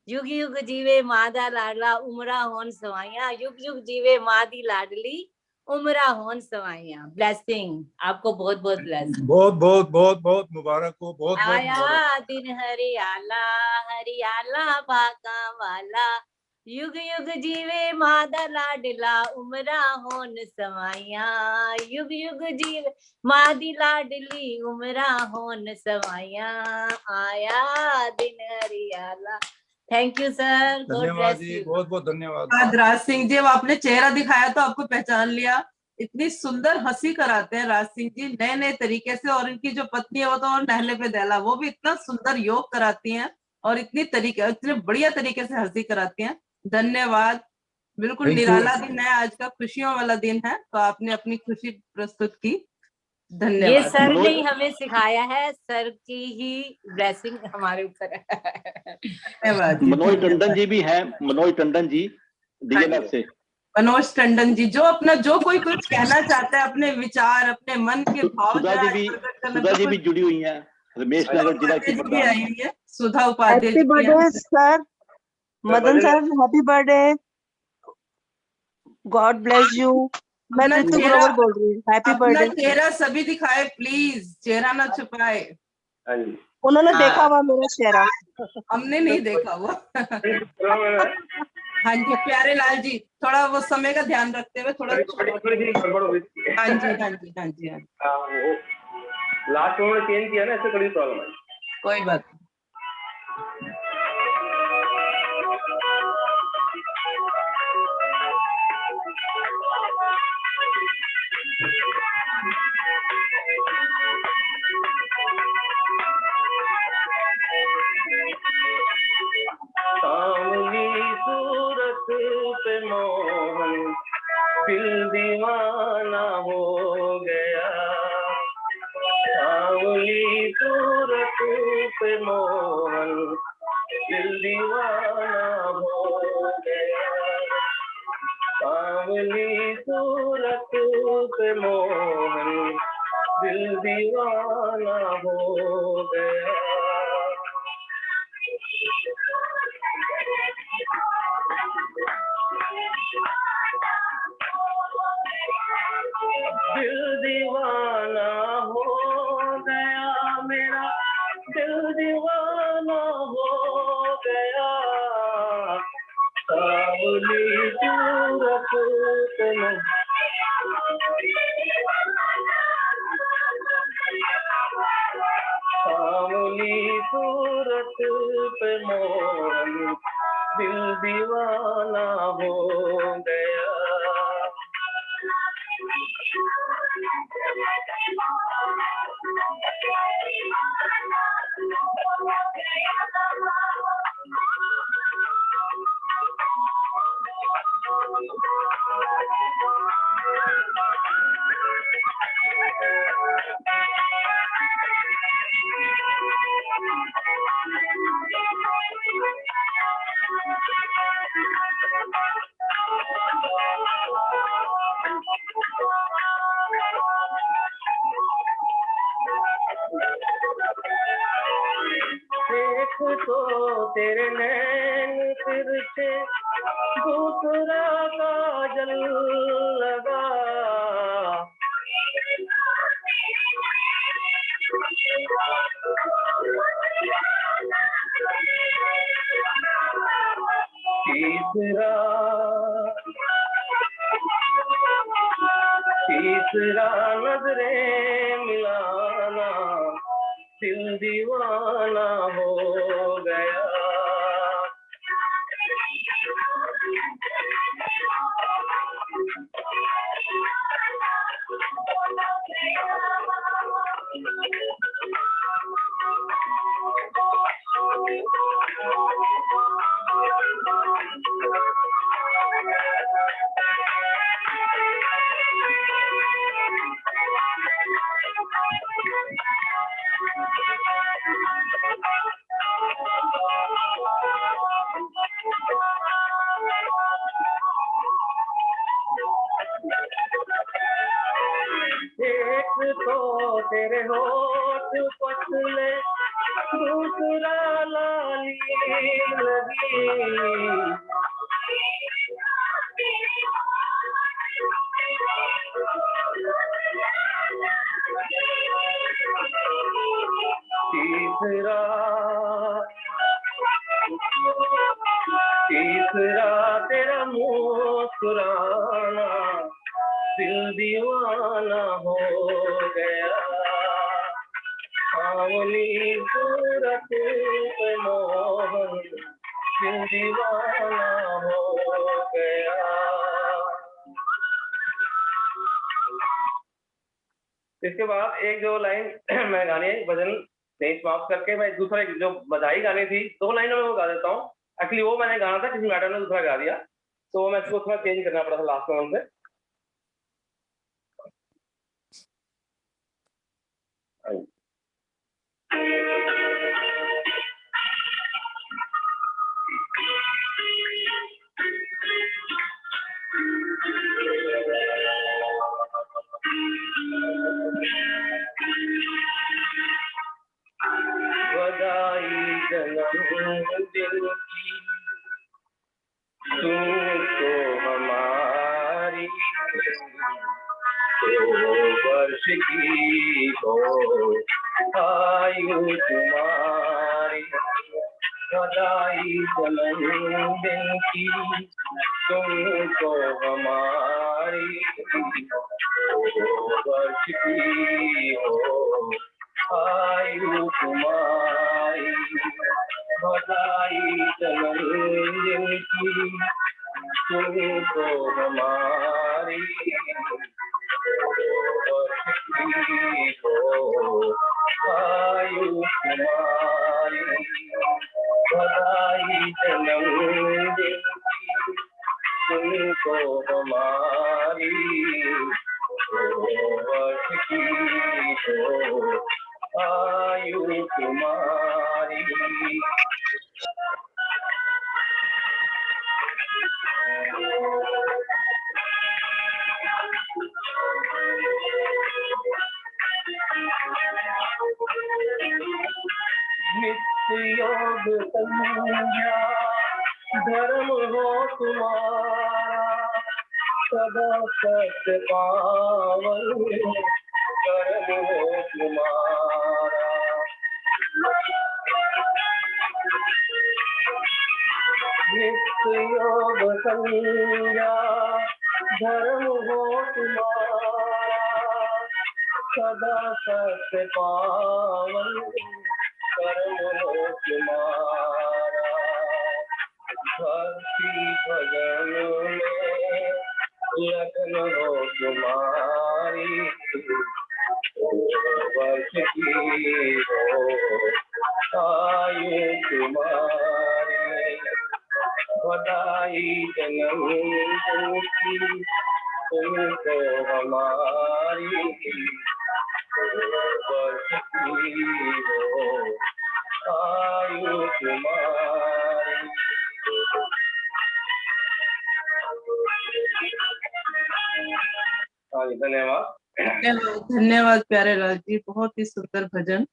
युग युग जीवे मादा लाडला उमरा होन सवाइया, युग युग जीवे मादी लाडली उमरा होन सवाइया। ब्लेसिंग आपको बहुत बहुत ब्लेसिंग, बहुत बहुत बहुत बहुत मुबारक हो, बहुत बहुत आया दिन हरियाला हरियाला बाका वाला, युग युग जीवे मादा लाडला उमरा होन सवाइया, युग युग जीवे मादी लाडली उमरा होन सवाइया, आया दिन हरियाला। Thank you sir, God bless you. बहुत बहुत धन्यवाद। राज सिंह जी, अब आपने चेहरा दिखाया तो आपको पहचान लिया। इतनी सुंदर हंसी कराते हैं राज सिंह जी नए नए तरीके से, और इनकी जो पत्नी है वो तो और नहले पे दहला, वो भी इतना सुंदर योग कराती हैं और इतने बढ़िया तरीके से हंसी कराती हैं। धन्यवाद। बिल्कुल निराला दिन है आज का, खुशियों वाला दिन है, तो आपने अपनी खुशी प्रस्तुत की। धन्यवाद। ये सर ने ही हमें सिखाया है, सर की ही ब्लेसिंग हमारे ऊपर है। धन्यवाद। मनोज टंडन जी भी हैं, मनोज टंडन जी DLF से। मनोज टंडन जी जो कोई कुछ कहना चाहता है, अपने विचार अपने मन के भाव सुधा जी भी जुड़ी हुई हैं, रमेश नगर जिला की भी आई हुई है, Sudha Upadhyay happy birthday sir, Madan sir happy birthday, God bless you. मैं ऋतु ग्रोवर बोल रही हूँ, हैप्पी बर्थडे। चेहरा सभी दिखाए प्लीज, चेहरा ना छुपाए। उन्होंने देखा हुआ मेरा चेहरा, हमने नहीं देखा वो। हाँ जी प्यारे लाल जी, थोड़ा वो समय का ध्यान रखते हुए थोड़ा। हाँ जी लास्ट में चेंज किया ना, इससे बड़ी प्रॉब्लम है। कोई बात नहीं। सावली सूरत पे मोहन दिल दीवाना हो गया, सावली सूरत पे मोहन दिल दीवाना हो गया, सावली सूरत पे मोहन दिल दीवाना हो गया। दिल दीवाना हो गया मेरा, दिल दीवाना हो गया, सावली सूरत पे सावली सूरत पे मोहन दिल दीवाना हो गया। देख तो तेरे नैन तिरछे दूसरा काजल लगा, तीसरा नजरें मिलाना, दिल दीवाना हो गया। एक तो तेरे होठ पतले, दूसरा लाली लगी। तीसरा तेरा मुस्कुराना, दिल दीवाना हो गया। सावली सूरत पे मोहन, दिल दीवाना हो गया। इसके बाद एक जो लाइन मैं गाने भजन नहीं समाप्त करके मैं दूसरा जो बधाई गानी थी 2 लाइनों में वो गा देता हूँ। एक्चुअली वो मैंने गाना था, किसी मैडम ने दूसरा गा दिया, तो मैं इसको थोड़ा चेंज करना पड़ा था लास्ट में उनसे। बधाई जन्मदिन की तुमको हमारी, 100 वर्ष की हो आयु तुम्हारी। बधाई जन्मदिन की तुमको हमारी, 100 वर्ष की हो आयु तुम्हारी। बधाई जन्मदिन की तुमको हमारी, 100 वर्ष की हो आयु तुम्हारी। बधाई जन्मदिन की तुमको हमारी, 100 वर्ष की हो आयु तुम्हारी। नित्य योग संध्या धर्म हो तुम्हारा, सदा सत्य पावन कर्म हो तुम्हारा। नित्य योग संध्या धर्म हो तुम्हारा, सदा सत्य पावन कर्म हो तुम्हारा। भक्ति भजन में लगन हो तुम्हारी, 100 वर्ष की हो आयु तुम्हारी। बधाई जन्मदिन की तुमको हमारी, 100 वर्ष की हो आयु तुम्हारी। धन्यवाद। धन्यवाद प्यारे लाल जी, बहुत ही सुंदर भजन।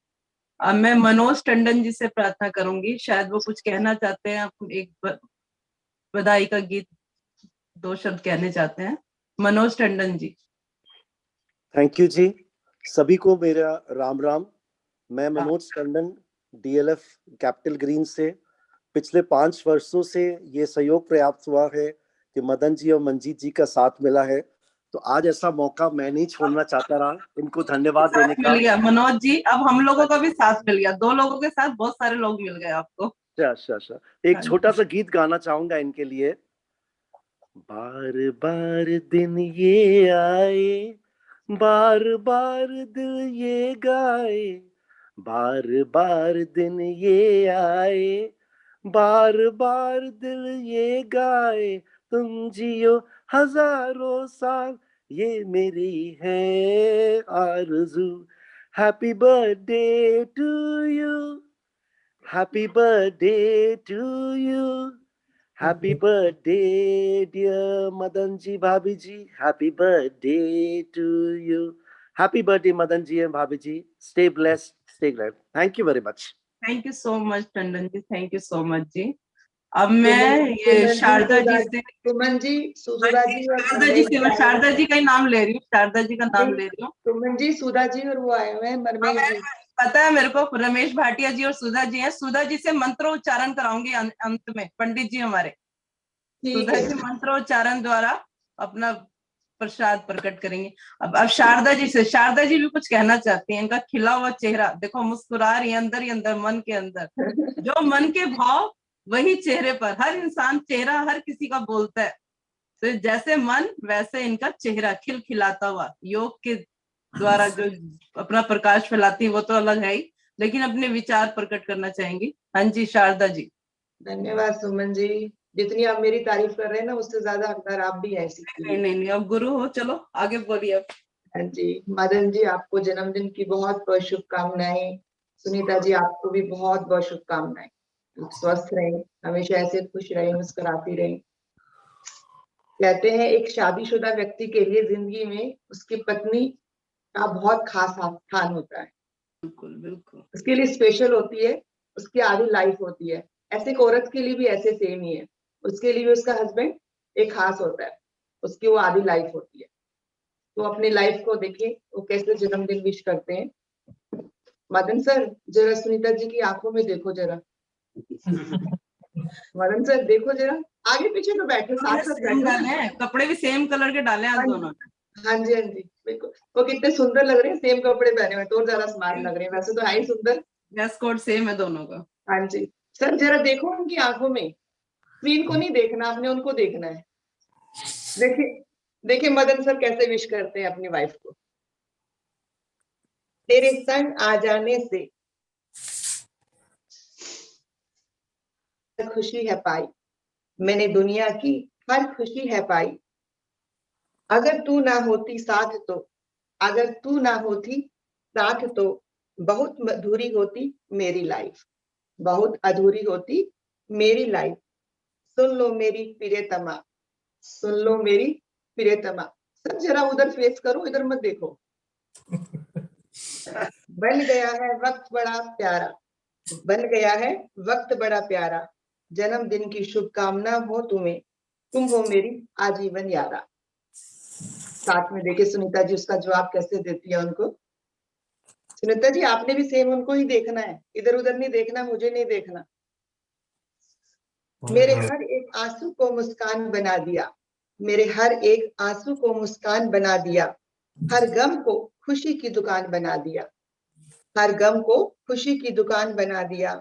अब मैं मनोज टंडन जी से प्रार्थना करूंगी, शायद वो कुछ कहना चाहते हैं, आप एक बधाई का गीत 2 शब्द कहने चाहते हैं। मनोज टंडन जी। थैंक यू जी। सभी को मेरा राम राम। मैं Manoj Tandon DLF capital green से। पिछले 5 वर्षों से ये सहयोग प्राप्त हुआ है कि मदन जी और मंजीत जी का साथ मिला है, तो आज ऐसा मौका मैं नहीं छोड़ना चाहता रहा। इनको धन्यवाद देने का। मिल गया मनोज जी, अब हम लोगों का भी साथ मिल गया, 2 लोगों के साथ बहुत सारे लोग मिल गए आपको। अच्छा। एक छोटा सा गीत गाना चाहूंगा इनके लिए। बार बार दिन ये आए, बार बार दिल ये गाए, बार बार दिन ये आए, बार बार दिल ये गाए, तुम जियो हजारों साल, ये मेरी है आरज़ू। Happy birthday to you, happy birthday to you, happy birthday dear Madan ji bhabhi ji, happy birthday to you. Happy birthday Madan ji and bhabhi ji, stay blessed, stay great. Thank you very much. Thank you so much Tandon ji, thank you so much ji. अब मैं ये शारदा जी से, सुमन जी, सुधा जी और शारदा जी से, मैं शारदा जी का ही नाम ले रही हूँ, शारदा जी का नाम ले रही हूँ। सुमन जी, सुधा जी और वो आए हुए हैं रमेश जी। पता है मेरे को, रमेश भाटिया जी और सुधा जी हैं। सुधा जी से मंत्रोच्चारण कराऊंगी अंत में, पंडित जी हमारे। सुधा जी मंत्रोच्चारण द्वारा अपना प्रसाद प्रकट करेंगे। अब शारदा जी से, शारदा जी भी कुछ कहना चाहती हैं। इनका खिला हुआ चेहरा देखो, मुस्कुरा रही है अंदर ही अंदर, मन के अंदर। जो मन के भाव वही चेहरे पर। हर इंसान चेहरा हर किसी का बोलता है, तो जैसे मन वैसे इनका चेहरा खिलखिलाता हुआ। योग के द्वारा जो अपना प्रकाश फैलाती है वो तो अलग है ही, लेकिन अपने विचार प्रकट करना चाहेंगी। हाँ जी शारदा जी। धन्यवाद सुमन जी, जितनी आप मेरी तारीफ कर रहे हैं ना, उससे ज्यादा हकदार आप भी हैं। नहीं, अब गुरु हो, चलो आगे बोलिए अब। हाँ जी, मदन जी आपको जन्मदिन की बहुत बहुत शुभकामनाएं। सुनीता जी आपको भी बहुत बहुत शुभकामनाएं। आप स्वस्थ रहें, हमेशा ऐसे खुश रहें, मुस्कुराती रहें। कहते हैं एक शादीशुदा व्यक्ति के लिए जिंदगी में उसकी पत्नी का बहुत खास स्थान होता है। बिल्कुल बिल्कुल, उसके लिए स्पेशल होती है, उसकी आधी लाइफ होती है। ऐसे एक औरत के लिए भी ऐसे सेम ही है, उसके लिए भी उसका हस्बैंड एक खास होता है, उसकी वो आधी लाइफ होती है। तो अपनी लाइफ को देखें वो कैसे जन्मदिन विश करते हैं। मदन सर जरा सुनीता जी की आंखों में देखो जरा। मदन सर देखो जरा, आगे पीछे तो बैठे साथ साथ बैठे, कपड़े भी सेम कलर के डाले आज दोनों। हाँ जी बिल्कुल, वो कितने सुंदर लग रहे हैं, सेम कपड़े पहने हुए, तो ज्यादा स्मार्ट लग रहे हैं। वैसे तो है ही सुंदर, ड्रेस कोड सेम है दोनों का। हाँ जी सर, जरा देखो उनकी आंखों में, स्क्रीन को नहीं देखना, आपने उनको देखना है। देखिए मदन सर कैसे विश करते हैं अपनी वाइफ को। तेरे संग आ जाने से खुशी है पाई, मैंने दुनिया की हर खुशी है पाई। अगर तू ना होती साथ तो, अगर तू ना होती साथ तो, बहुत अधूरी होती मेरी लाइफ, बहुत अधूरी होती मेरी लाइफ। सुन लो मेरी प्रियतमा, सुन लो मेरी प्रियतमा। सब जरा उधर फेस करो, इधर मत देखो। बन गया है वक्त बड़ा प्यारा, बन गया है वक्त बड़ा प्यारा। जन्मदिन की शुभकामना हो तुम्हें, तुम हो मेरी आजीवन यारा। साथ में देखिए सुनीता जी उसका जवाब कैसे देती है उनको। सुनीता जी आपने भी सेम उनको ही देखना है, इधर उधर नहीं देखना, मुझे नहीं देखना। मेरे हर एक आंसू को मुस्कान बना दिया, मेरे हर एक आंसू को मुस्कान बना दिया। हर गम को खुशी की दुकान बना दिया, हर गम को खुशी की दुकान बना दिया।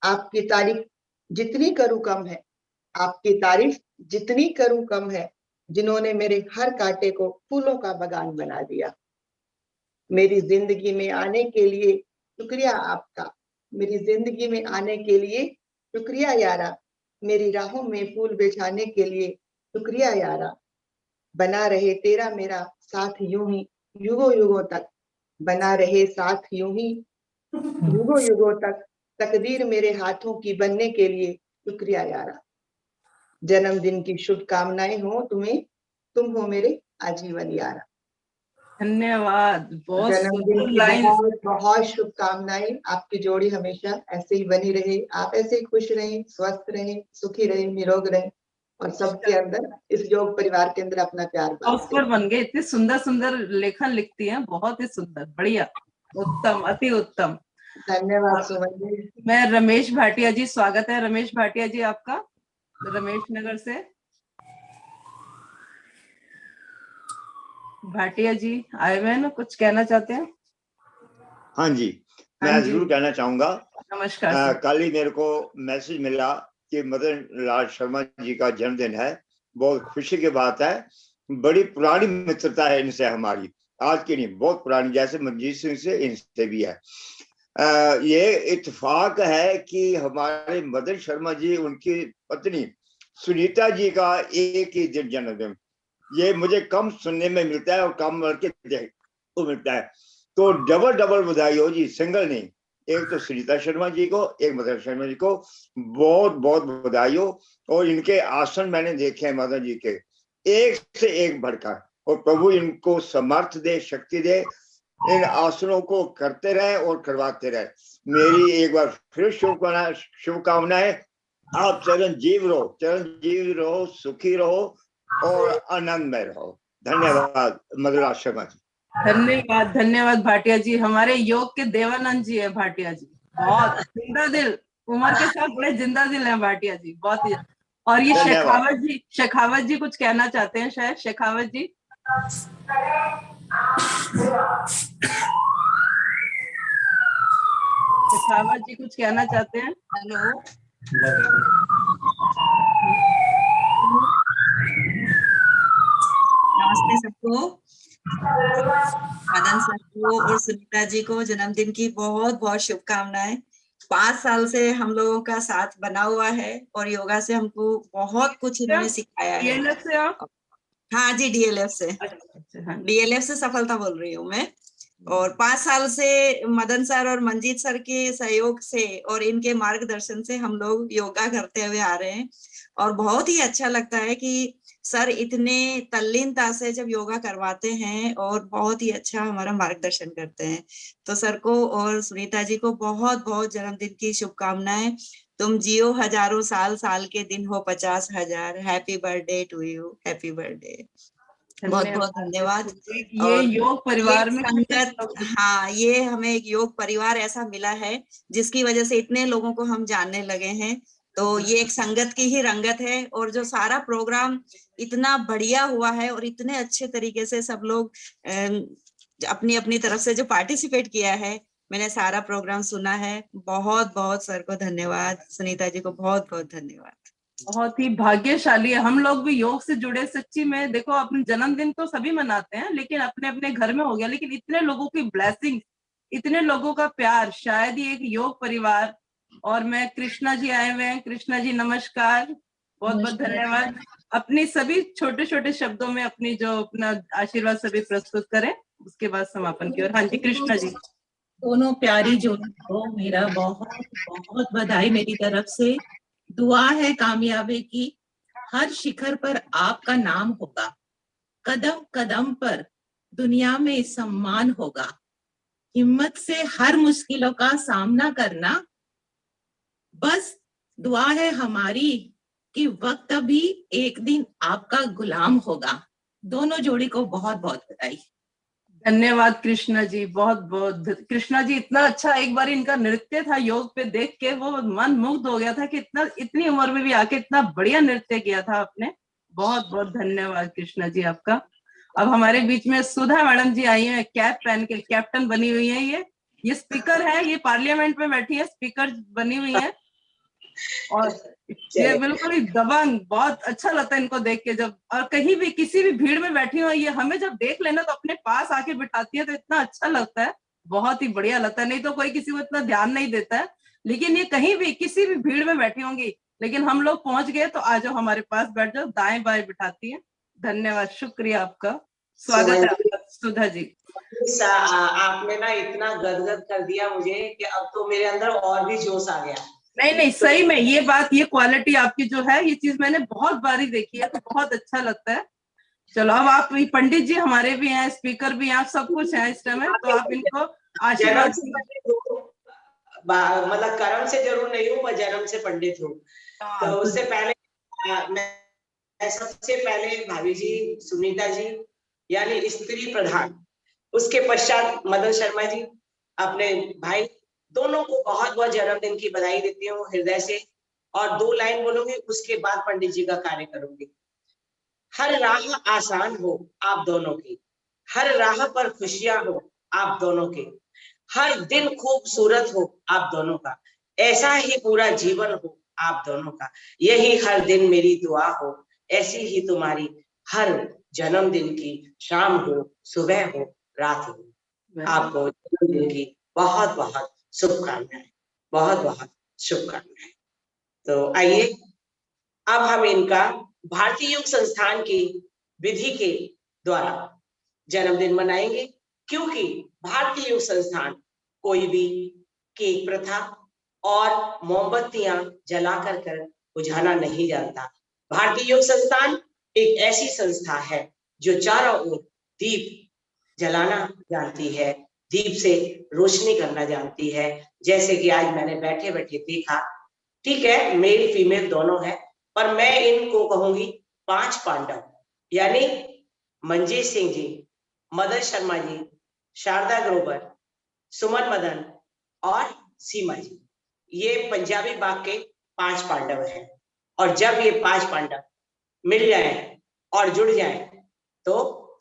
आपकी तारीफ जितनी करूं कम है, आपकी तारीफ जितनी करूं कम है। जिन्होंने मेरे हर कांटे को फूलों का बगान बना दिया। मेरी जिंदगी में आने के लिए शुक्रिया आपका, मेरी जिंदगी में आने के लिए शुक्रिया यारा। मेरी राहों में फूल बिछाने के लिए शुक्रिया यारा। बना रहे तेरा मेरा साथ यूं ही युगों युगों तक, बना रहे साथ यूं ही युगों युगों तक। तकदीर मेरे हाथों की बनने के लिए शुक्रिया यारा। जन्मदिन की शुभकामनाएं हो तुम्हें, तुम हो मेरे आजीवन यारा। धन्यवाद, बहुत जन्मदिन की बहुत बहुत शुभकामनाएं। आपकी जोड़ी हमेशा ऐसे ही बनी रहे, आप ऐसे ही खुश रहें, स्वस्थ रहें, सुखी रहें, निरोग रहें, और सबके अंदर इस योग परिवार के अंदर अपना प्यार ऑस्कर बन गए। इतने सुंदर सुंदर लेखन लिखती हैं, बहुत ही सुंदर, बढ़िया, उत्तम, अति उत्तम। धन्यवाद सुमन जी। मैं रमेश भाटिया जी, स्वागत है रमेश भाटिया जी आपका, रमेश नगर से। भाटिया जी आए हुए हैं ना, कुछ कहना चाहते हैं? हाँ जी, हाँ मैं जी। जरूर कहना चाहूंगा। नमस्कार सर। कल ही मेरे को मैसेज मिला कि मदन लाल शर्मा जी का जन्मदिन है। बहुत खुशी की बात है। बड़ी पुरानी मित्रता है इनसे हमारी, आज की नहीं, बहुत पुरानी, जैसे मंजीत सिंह से इनसे भी है। ये इत्तेफाक है कि हमारे मदन शर्मा जी, उनकी पत्नी सुनीता जी का एक ही दिन जन्मदिन। ये मुझे कम सुनने में मिलता है और कम लड़के देखने को मिलता है। तो डबल डबल बधाई हो जी, सिंगल नहीं। एक तो सुनीता शर्मा जी को, एक मदन शर्मा जी को बहुत बहुत बधाई हो। और इनके आसन मैंने देखे हैं मदन जी के, एक से एक बढ़कर। और प्रभु इनको समर्थ दे, शक्ति दे, इन आसनों को करते रहे और करवाते रहे। मेरी एक बार फिर शुभकामनाएं। आप चिरंजीव रहो, सुखी रहो और आनंद में रहो। धन्यवाद मदन लाल शर्मा जी। धन्यवाद, धन्यवाद भाटिया जी। हमारे योग के देवानंद जी है भाटिया जी, बहुत जिंदा दिल, उम्र के साथ बड़े जिंदा दिल है भाटिया जी, बहुत ही। और ये शेखावत जी कुछ कहना चाहते हैं शायद। शेखावत जी, शेखावत जी कुछ कहना चाहते हैं? हेलो, नमस्ते सबको। मदन सर को और सुनीता जी को जन्मदिन की बहुत बहुत शुभकामनाएं। 5 साल से हम लोगों का साथ बना हुआ है और योगा से हमको बहुत कुछ इन्होंने सिखाया है। DLF से आप? हाँ जी, DLF से। DLF से सफलता बोल रही हूँ मैं। और 5 साल से मदन सर और मंजीत सर के सहयोग से और इनके मार्गदर्शन से हम लोग योगा करते हुए आ रहे हैं। और बहुत ही अच्छा लगता है कि सर इतने तल्लीनता से जब योगा करवाते हैं और बहुत ही अच्छा हमारा मार्गदर्शन करते हैं। तो सर को और सुनीता जी को बहुत बहुत जन्मदिन की शुभकामनाएं। तुम जियो हजारों साल, साल के दिन हो 50,000। Happy birthday to you, happy birthday. बहुत बहुत धन्यवाद। ये योग परिवार में संगत, हाँ, ये हमें एक योग परिवार ऐसा मिला है जिसकी वजह से इतने लोगों को हम जानने लगे हैं। तो ये एक संगत की ही रंगत है। और जो सारा प्रोग्राम इतना बढ़िया हुआ है और इतने अच्छे तरीके से सब लोग अपनी अपनी तरफ से जो पार्टिसिपेट किया है, मैंने सारा प्रोग्राम सुना है। बहुत बहुत सर को धन्यवाद, सुनीता जी को बहुत बहुत धन्यवाद। बहुत ही भाग्यशाली है। हम लोग भी योग से जुड़े, सच्ची में। देखो, अपने जन्मदिन तो सभी मनाते हैं, लेकिन अपने अपने घर में हो गया, लेकिन इतने लोगों की ब्लेसिंग, इतने लोगों का प्यार, शायद ही एक योग परिवार। और मैं, कृष्णा जी आए हुए हैं। कृष्णा जी नमस्कार, बहुत बहुत धन्यवाद। अपनी सभी छोटे छोटे शब्दों में अपनी जो अपना आशीर्वाद सभी प्रस्तुत करें, उसके बाद समापन की ओर। हाँ जी, कृष्णा जी। दोनों प्यारी जोड़ी को मेरा बहुत बहुत बधाई मेरी तरफ से। दुआ है कामयाबी की, हर शिखर पर आपका नाम होगा, कदम कदम पर दुनिया में सम्मान होगा। हिम्मत से हर मुश्किलों का सामना करना, बस दुआ है हमारी कि वक्त भी एक दिन आपका गुलाम होगा। दोनों जोड़ी को बहुत बहुत बधाई। धन्यवाद कृष्णा जी, बहुत बहुत। कृष्णा जी, इतना अच्छा एक बार इनका नृत्य था योग पे, देख के वो मन मुग्ध हो गया था कि इतनी उम्र में भी आके इतना बढ़िया नृत्य किया था आपने। बहुत बहुत धन्यवाद कृष्णा जी आपका। अब हमारे बीच में सुधा मैडम जी आई है, कैप पहन के कैप्टन बनी हुई है। ये स्पीकर है, ये पार्लियामेंट में बैठी है, स्पीकर बनी हुई है। और ये बिल्कुल ही दबंग, बहुत अच्छा लगता है इनको देख के। जब और कहीं भी किसी भी भीड़ में बैठी हो, ये हमें जब देख लेना तो अपने पास आके बिठाती है, तो इतना अच्छा लगता है, बहुत ही बढ़िया लगता है। नहीं तो कोई किसी को इतना ध्यान नहीं देता है, लेकिन ये कहीं भी किसी भी भीड़ में बैठी होंगी, लेकिन हम लोग पहुंच गए तो आ जाओ हमारे पास बैठ जाओ, दाएं बाएं बिठाती है। धन्यवाद, शुक्रिया आपका, स्वागत है आपका सुधा जी। आपने ना इतना गदगद कर दिया मुझे कि अब तो मेरे अंदर और भी जोश आ गया। नहीं, सही में ये बात, ये क्वालिटी आपकी जो है, ये चीज मैंने बहुत बारी देखी है, तो बहुत अच्छा लगता है। चलो, अब आप पंडित जी हमारे भी हैं, स्पीकर भी हैं, सब कुछ है इस टाइम, तो आप इनको आशीर्वाद। मतलब कर्म से जरूर नहीं हूँ, मैं जन्म से पंडित हूँ। तो उससे पहले मैं सबसे पहले भाभी जी सुनीता जी यानी स्त्री प्रधान, उसके पश्चात मदन शर्मा जी, अपने भाई दोनों को बहुत बहुत जन्मदिन की बधाई देती हूँ हृदय से। और 2 लाइन बोलूंगी, उसके बाद पंडित जी का कार्य करूंगी। हर राह आसान हो आप दोनों की, हर राह पर खुशियां हो आप दोनों के, हर दिन खूबसूरत हो आप दोनों का, ऐसा ही पूरा जीवन हो आप दोनों का, यही हर दिन मेरी दुआ हो, ऐसी ही तुम्हारी हर जन्मदिन की शाम हो, सुबह हो, रात हो। आपको जन्मदिन की बहुत बहुत शुभकामनाएं, बहुत बहुत शुभकामनाएं। तो आइए अब हम इनका भारतीय योग संस्थान की विधि के द्वारा जन्मदिन मनाएंगे, क्योंकि भारतीय योग संस्थान कोई भी केक प्रथा और मोमबत्तियां जलाकर कर बुझाना नहीं जानता। भारतीय योग संस्थान एक ऐसी संस्था है जो चारों ओर दीप जलाना जानती है, दीप से रोशनी करना जानती है। जैसे कि आज मैंने बैठे बैठे देखा, ठीक है मेल फीमेल दोनों है, पर मैं इनको कहूंगी 5 पांडव, यानी मंजीत सिंह जी, मदन शर्मा जी, शारदा ग्रोवर, सुमन मदन और सीमा जी, ये पंजाबी बाग के 5 पांडव हैं। और जब ये 5 पांडव मिल जाएं और जुड़ जाएं तो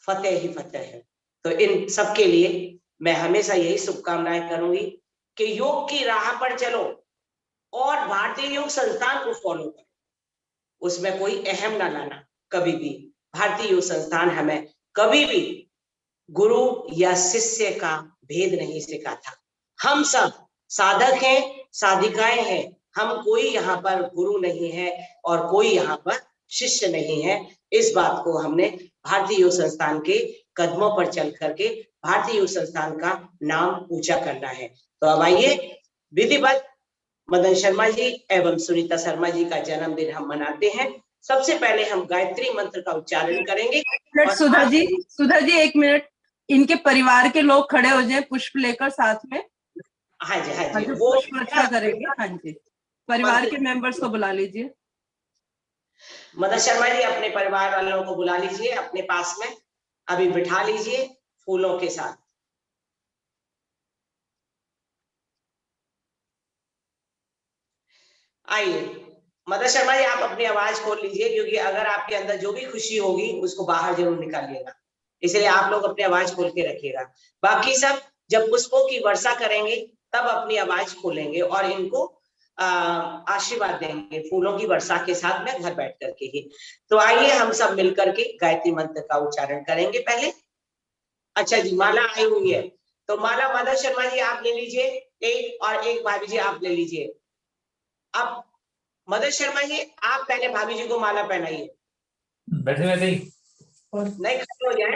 फतेह ही फतेह है। तो इन सबके लिए मैं हमेशा यही शुभकामनाएं करूंगी कि योग की राह पर चलो और भारतीय योग संस्थान को फॉलो करो, उसमें कोई अहम ना लाना कभी भी। भारतीय योग संस्थान हमें कभी भी गुरु या शिष्य का भेद नहीं सिखाता। हम सब साधक हैं, साधिकाएं हैं, हम कोई यहाँ पर गुरु नहीं है और कोई यहाँ पर शिष्य नहीं है। इस बात को हमने भारतीय योग संस्थान के कदमों पर चल करके भारतीय योग संस्थान का नाम ऊंचा करना है। तो अब आइए विधिवत मदन शर्मा जी एवं सुनीता शर्मा जी का जन्मदिन हम मनाते हैं। सबसे पहले हम गायत्री मंत्र का उच्चारण करेंगे। सुधा जी 1 मिनट, इनके परिवार के लोग खड़े हो जाए पुष्प लेकर साथ में। हाँ जी हाँ जी, वो पुष्प करेंगे। हाँ जी, परिवार के मेंबर्स को बुला लीजिए। मदन शर्मा जी अपने परिवार वालों को बुला लीजिए, अपने पास में अभी बिठा लीजिए फूलों के साथ। आइए मदन शर्मा जी आप अपनी आवाज खोल लीजिए, क्योंकि अगर आपके अंदर जो भी खुशी होगी उसको बाहर जरूर निकालिएगा, इसलिए आप लोग अपनी आवाज खोल के रखिएगा। बाकी सब जब पुष्पों की वर्षा करेंगे तब अपनी आवाज खोलेंगे और इनको आशीर्वाद देंगे फूलों की वर्षा के साथ में घर बैठ करके ही। तो आइए हम सब मिलकर के गायत्री मंत्र का उच्चारण करेंगे पहले। अच्छा जी, माला आई हुई है, तो माला मदन शर्मा जी आप ले लीजिए एक, और एक भाभी जी आप ले लीजिए। अब मदन शर्मा जी आप पहले भाभी जी को माला पहनाइए। बैठे बैठे ही नहीं, खड़े हो जाए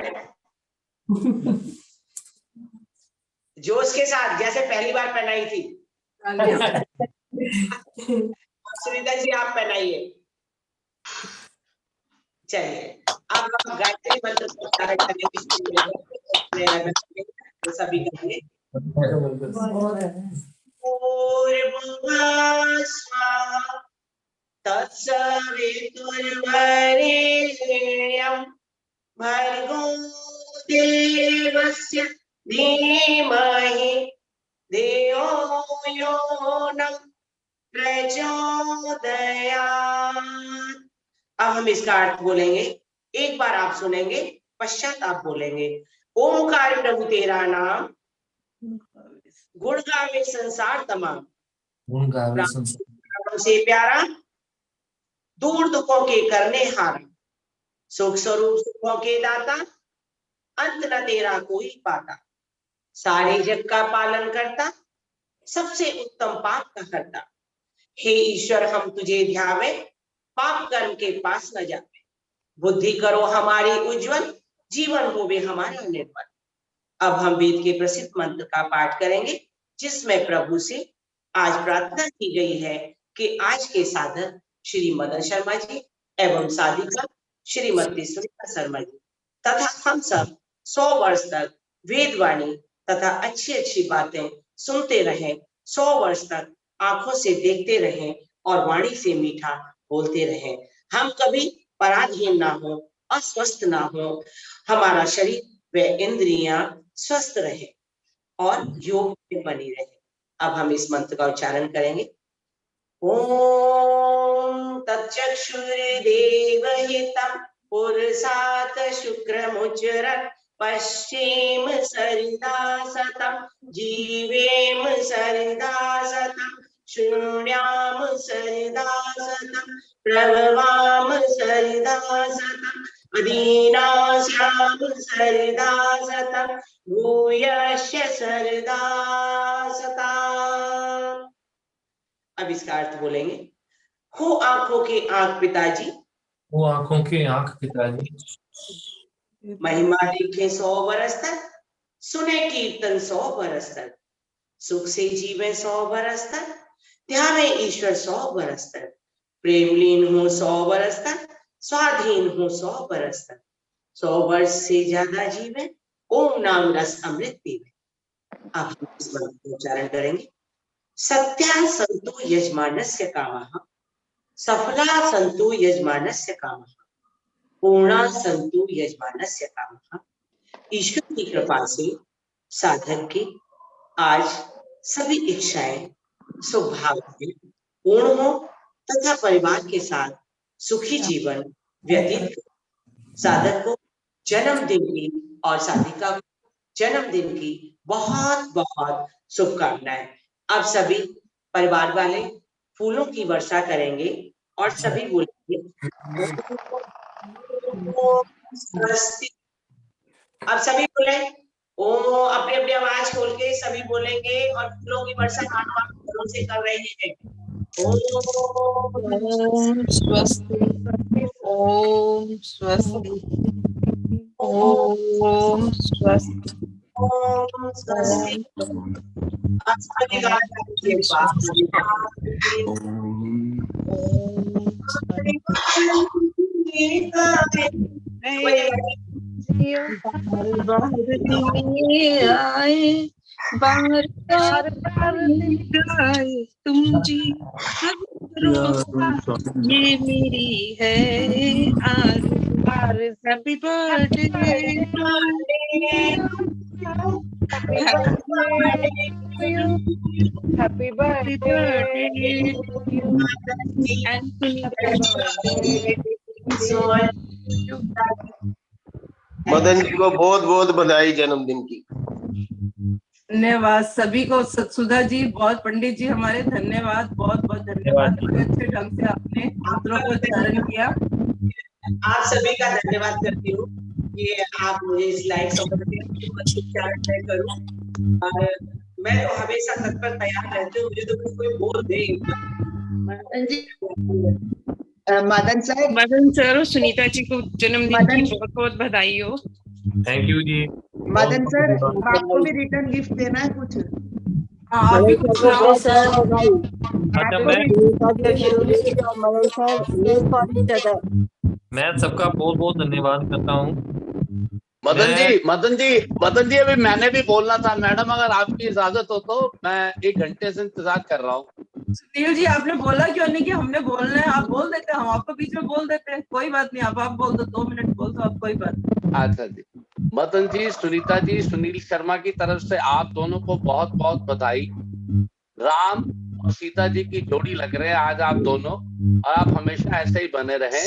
जोश के साथ, जैसे पहली बार पहनाई थी। सुनीता जी आप पहनाइए। चलिए अब हम गायत्री मंत्र का उच्चारण करेंगे, सभी करेंगे। तत्सवितुर्वरेण्यं भर्गो देवस्य धीमहि धियो यो नः प्रचोदयात्। अब हम इसका अर्थ बोलेंगे, एक बार आप सुनेंगे पश्चात आप बोलेंगे। ओमकार प्रभु तेरा नाम, गुण गावे संसार तमाम, से प्यारा, दूर दुखों के करने हारा, सुख स्वरूप सुखों के दाता, अंत न तेरा कोई पाता, सारे जग का पालन करता, सबसे उत्तम पाप का करता। हे ईश्वर हम तुझे ध्यावे, पाप कर्म के पास न जावे, बुद्धि करो हमारी उज्जवल, जीवन होवे हमारा निर्मल। अब हम वेद के प्रसिद्ध मंत्र का पाठ करेंगे, जिसमें प्रभु से आज प्रार्थना की गई है कि आज के साधक श्री मदन शर्मा जी एवं साधिका श्रीमती सुनीता शर्मा जी तथा हम सब 100 वर्ष तक वेदवाणी तथा अच्छी अच्छी बातें सुनते रहें, 100 वर्ष तक आंखों से देखते रहें और वाणी से मीठा बोलते रहें। हम कभी पराधीन ना हो, अस्वस्थ ना हो, हमारा शरीर व इंद्रियां स्वस्थ रहे और योग में बनी रहे। अब हम इस मंत्र का उच्चारण करेंगे। ओम तच्चक्षुर्देवहितं पुरुषात् शुक्रमुच्चरत् पश्येम सरिता सतं जीवेम सरिता सतं शृण्याम सरिता सतं प्रभवाम सरिता सतं अदीनास्याम सरिता सतं भूयश्च सरिता सतं। अब इसका अर्थ बोलेंगे। हो आंखों की आंख पिताजी, वो आंखों की आंख पिताजी, महिमा देखे 100 बरस तक, सुने कीर्तन 100 बरस तक, सुख से जीवे 100 बरस तक, ध्यावे ईश्वर 100 बरस तक, प्रेमलीन हो 100 बरस तक, स्वाधीन हो 100 बरस तक, 100 वर्ष से ज्यादा जीवे, ओम नाम रस अमृत पीवे। अब हम इस मंत्र का उच्चारण करेंगे। सत्या संतु यजमानस्य कामः, सफला संतु यजमानस्य कामः, पूर्णा संतु यजमानस्य कामः। ईश्वर की कृपा से साधक की आज सभी इच्छाएं सौभाग्य में पूर्ण हो तथा परिवार के साथ सुखी जीवन व्यतीत करें। साधक को जन्मदिन की और साधिका को जन्मदिन की बहुत बहुत शुभकामनाएं। अब सभी परिवार वाले फूलों की वर्षा करेंगे और सभी बोलेंगे स्वस्ति। अब सभी बोले ओ, अपनी अपनी आवाज खोल के सभी बोलेंगे और फूलों की वर्षा हाथ से कर रहे हैं। ओम स्वस्ति, ओम स्वस्ति, ओम स्वस्ति, ओम स्वस्ति। अब सभी आए बार आए तुम जी ये मेरी है आरज़ू। Happy birthday happy birthday Madan ji को बहुत बहुत बधाई जन्मदिन की। धन्यवाद सभी को। सुधा जी बहुत, पंडित जी हमारे धन्यवाद, बहुत बहुत धन्यवाद। बड़े अच्छे ढंग से आपने मंत्रों को उच्चारण किया। आप सभी का धन्यवाद करती हूँ कि आप मुझे इस लायक समझते हैं उच्चारण मैं करूँ। और मैं तो हमेशा तत्पर तैयार रहती हूँ, मुझे तो कोई बोल दे। मदन सर और सुनीता जी को जन्मदिन की बहुत बहुत बधाई हो। थैंक यू जी। मदन सर आपको भी रिटर्न गिफ्ट देना है कुछ? मैं सबका बहुत बहुत धन्यवाद करता हूँ। मदन जी अभी मैंने भी बोलना था मैडम, अगर आपकी इजाजत हो तो मैं 1 घंटे से इंतजार कर रहा हूँ। सुनील जी आपने बोला क्यों नहीं कि हमने बोलना है? आप बोल देते, हम आपको बीच में बोल देते हैं, कोई बात नहीं। आप बोल दो, 2 मिनट बोल दो आप, कोई बात नहीं। अच्छा जी, मदन जी, सुनीता जी, सुनील शर्मा की तरफ से आप दोनों को बहुत बहुत बधाई। राम और सीता जी की जोड़ी लग रहे हैं आज आप दोनों, और आप हमेशा ऐसे ही बने रहें।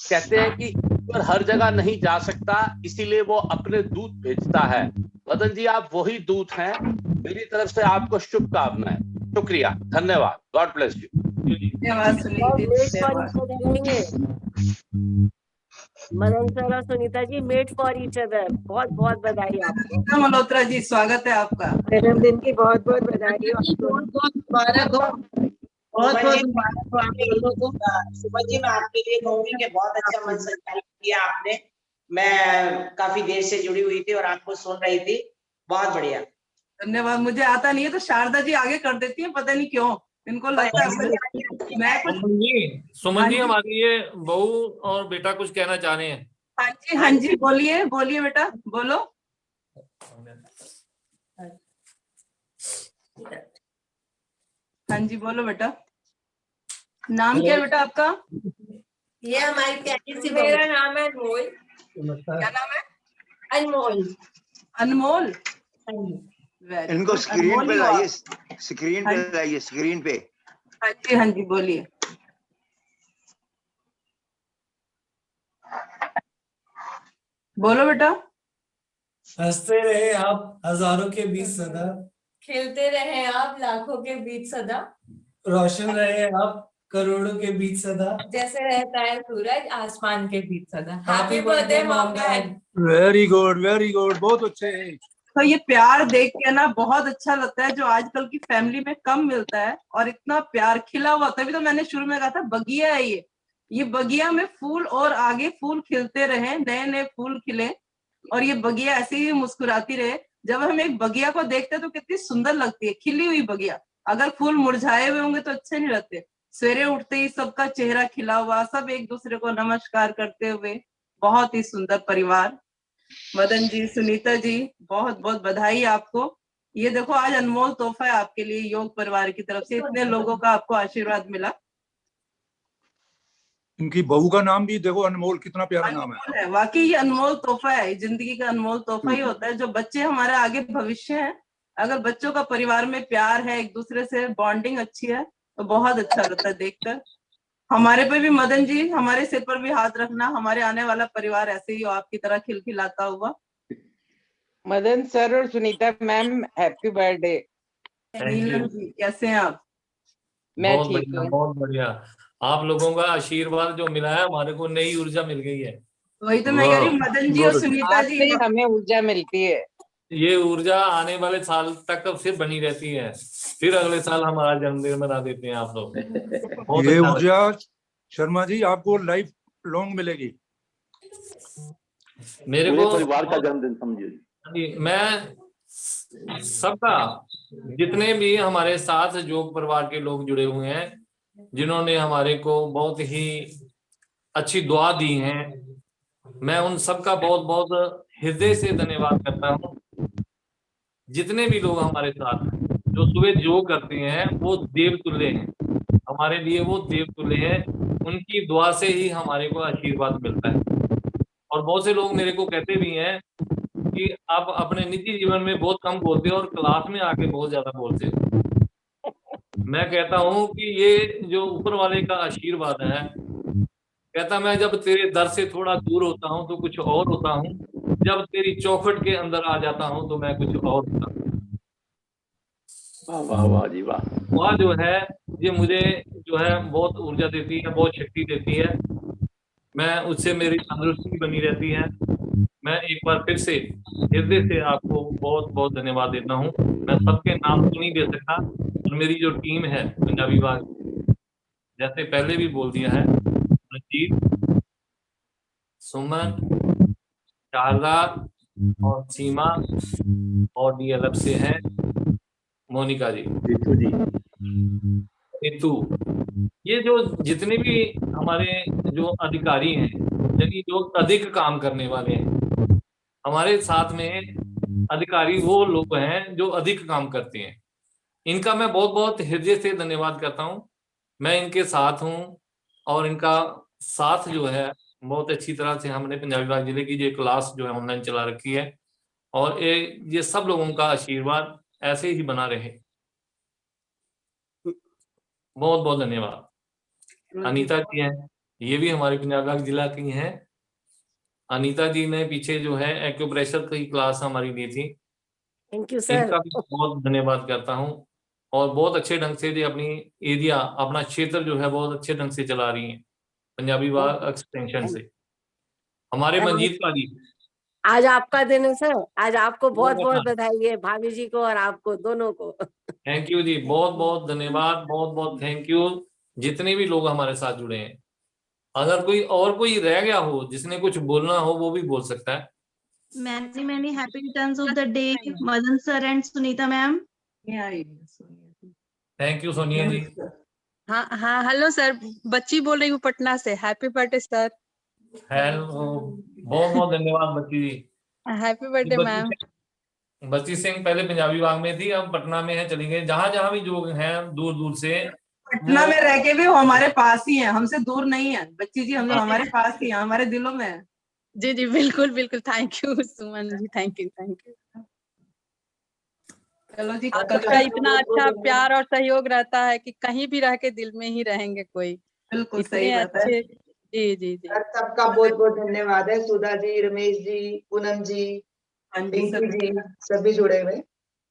कहते हैं कि ईश्वर हर जगह नहीं जा सकता, इसीलिए वो अपने दूत भेजता है। मदन जी आप वही दूत हैं। मेरी तरफ से आपको शुभकामनाएं। शुक्रिया, धन्यवाद, गॉड ब्लेस यू। धन्यवाद सुनील जी। मदन सर और Sunita ji made for each other, बहुत बहुत बधाई आपको। मल्होत्रा जी स्वागत है आपका। जन्मदिन की बहुत बहुत बधाई। बहुत बहुत मुबारक हो, बहुत बहुत मुबारक हो आप लोगों को। सुमन जी मैं आपके लिए कहूंगी कि बहुत अच्छा मंच संचालित किया आपने। मैं काफी देर से जुड़ी हुई थी और आपको सुन रही थी, बहुत बढ़िया। धन्यवाद। मुझे आता नहीं है तो शारदा जी आगे कर देती है, पता नहीं क्यों इनको लगता है मैं कुछ। सुमन जी हमारे लिए बहू और बेटा कुछ कहना चाह रहे हैं। हाँ जी बोलिए बोलिए बेटा बोलो। हाँ जी बोलो बेटा। नाम क्या है बेटा आपका? ये हमारी प्यारी सी, मेरा नाम है अनमोल। क्या नाम है? अनमोल। अनमोल, इनको स्क्रीन पे लाइए, स्क्रीन पे लाइए, स्क्रीन पे। हाँ जी बोलिए। बोलो बेटा। हंसते रहे आप हजारों के बीच सदा, खिलते रहे आप लाखों के बीच सदा, रोशन रहे आप करोड़ों के बीच सदा, जैसे रहता है सूरज आसमान के बीच सदा। Happy birthday mom dad. Very good, बहुत अच्छे हैं। तो ये प्यार देख के ना बहुत अच्छा लगता है, जो आजकल की फैमिली में कम मिलता है, और इतना प्यार खिला हुआ। तभी तो मैंने शुरू में कहा था बगिया है ये बगिया में फूल और आगे फूल खिलते रहे, नए नए फूल खिले, और ये बगिया ऐसे ही मुस्कुराती रहे। जब हम एक बगिया को देखते हैं तो कितनी सुंदर लगती है खिली हुई बगिया। अगर फूल मुरझाए हुए होंगे तो अच्छे नहीं लगते। सवेरे उठते ही सबका चेहरा खिला हुआ, सब एक दूसरे को नमस्कार करते हुए, बहुत ही सुंदर परिवार। मदन जी, सुनीता जी, बहुत बहुत बधाई आपको। ये देखो आज अनमोल तोहफा है आपके लिए योग परिवार की तरफ से, इतने लोगों का आपको आशीर्वाद मिला। इनकी बहू का नाम भी देखो अनमोल, कितना प्यारा नाम है। वाकई ये अनमोल तोहफा है, जिंदगी का अनमोल तोहफा ही होता है। जो बच्चे हमारे आगे भविष्य है, अगर बच्चों का परिवार में प्यार है, एक दूसरे से बॉन्डिंग अच्छी है, तो बहुत अच्छा लगता है देखकर। हमारे पे भी मदन जी, हमारे सिर पर भी हाथ रखना, हमारे आने वाला परिवार ऐसे ही हो आपकी तरह खिलखिलाता हुआ। मदन सर और Sunita ma'am happy birthday. Neelam ji कैसे हैं आप? मैं बहुत ठीक बढ़िया, हूँ। बहुत बढ़िया। आप लोगों का आशीर्वाद जो मिला है, हमारे को नई ऊर्जा मिल गई है। वही तो मैं कह रही हूँ, मदन जी और सुनीता जी, आपसे हमें ऊर्जा मिलती है। ये ऊर्जा आने वाले साल तक फिर बनी रहती है। फिर अगले साल हमारा जन्मदिन मना देते हैं आप लोग। ये ऊर्जा शर्मा जी आपको लाइफ लॉन्ग मिलेगी। मेरे को परिवार का जन्मदिन समझिए। मैं सबका, जितने भी हमारे साथ योग परिवार के लोग जुड़े हुए हैं, जिन्होंने हमारे को बहुत ही अच्छी दुआ दी है, मैं उन सबका बहुत बहुत हृदय से धन्यवाद करता हूँ। जितने भी लोग हमारे साथ जो सुबह योग करते हैं, वो देवतुल्य हैं हमारे लिए, वो देवतुल्य हैं। उनकी दुआ से ही हमारे को आशीर्वाद मिलता है। और बहुत से लोग मेरे को कहते भी हैं कि आप अपने निजी जीवन में बहुत कम बोलते हो और क्लास में आके बहुत ज्यादा बोलते हो। मैं कहता हूँ कि ये जो ऊपर वाले का आशीर्वाद है, कहता मैं जब तेरे दर से थोड़ा दूर होता हूँ तो कुछ और होता हूँ, जब तेरी चौखट के अंदर आ जाता हूँ तो मैं कुछ और होता हूँ। वाह वाह जी वाह। दुआ जो है ये मुझे जो है बहुत ऊर्जा देती है, बहुत शक्ति देती है। मैं उससे मेरी तंदुरुस्ती बनी रहती है। मैं एक बार फिर से हृदय से आपको बहुत बहुत धन्यवाद देता हूँ। मैं सबके नाम तो नहीं दे सकता, और मेरी जो टीम है पंजाबी बाग, जैसे पहले भी बोल दिया है, रंजीत, सुमन, शारदा और सीमा, और डीएलएफ से है मोनिका जी, नीतू, ये जो जितने भी हमारे जो अधिकारी हैं, यानी जो अधिक काम करने वाले हैं, हमारे साथ में अधिकारी वो लोग हैं जो अधिक काम करते हैं। इनका मैं बहुत बहुत हृदय से धन्यवाद करता हूँ। मैं इनके साथ हूँ, और इनका साथ जो है बहुत अच्छी तरह से हमने पंजाबी बाग जिले की जो क्लास जो है ऑनलाइन चला रखी है, और ये सब लोगों का आशीर्वाद ऐसे ही बना रहे। बहुत बहुत धन्यवाद। अनीता जी हैं, ये भी हमारे पंजाब बाग जिला की हैं। अनीता जी ने पीछे जो है एक्यूप्रेशर की क्लास हमारी ली थी। Thank you sir. इनका भी बहुत धन्यवाद करता हूँ, और बहुत अच्छे ढंग से जो अपनी एरिया, अपना क्षेत्र जो है बहुत अच्छे ढंग से चला रही हैं पंजाबी बाग एक्सटेंशन से। हमारे मंजीत का जी, आज आपका दिन है सर, आज आपको बहुत बहुत बधाई है, भाभी जी को और आपको दोनों को। थैंक यू जी, बहुत बहुत धन्यवाद, बहुत बहुत थैंक यू। जितने भी लोग हमारे साथ जुड़े हैं, अगर कोई रह गया हो जिसने कुछ बोलना हो वो भी बोल सकता है। Many happy returns of the day, Madan sir and Sunita ma'am. Thank you Sonia ji. हाँ हाँ, हेलो सर, बच्ची बोल रही हूँ पटना से। Happy birthday sir. हेलो, बहुत बहुत धन्यवाद बच्ची जी। Happy birthday ma'am. बच्ची सिंह पहले पंजाबी बाग में थी, अब पटना में है, चली गई। जहाँ जहाँ भी लोग हैं दूर दूर से, पटना में रह के भी वो हमारे पास ही है, हमसे दूर नहीं है। बच्ची जी हम लोग हमारे पास ही है, हमारे दिलों में है। जी जी बिल्कुल बिल्कुल, thank you Suman ji, thank you thank you. चलो जी, आपका इतना अच्छा प्यार और सहयोग रहता है कि कहीं भी रह के दिल में ही रहेंगे कोई। बिल्कुल इतने सही बात है। अच्छे। जी जी जी। और सबका बहुत बहुत धन्यवाद है, सुधा जी, रमेश जी, पूनम जी, पिंकी जी, सभी जुड़े हुए।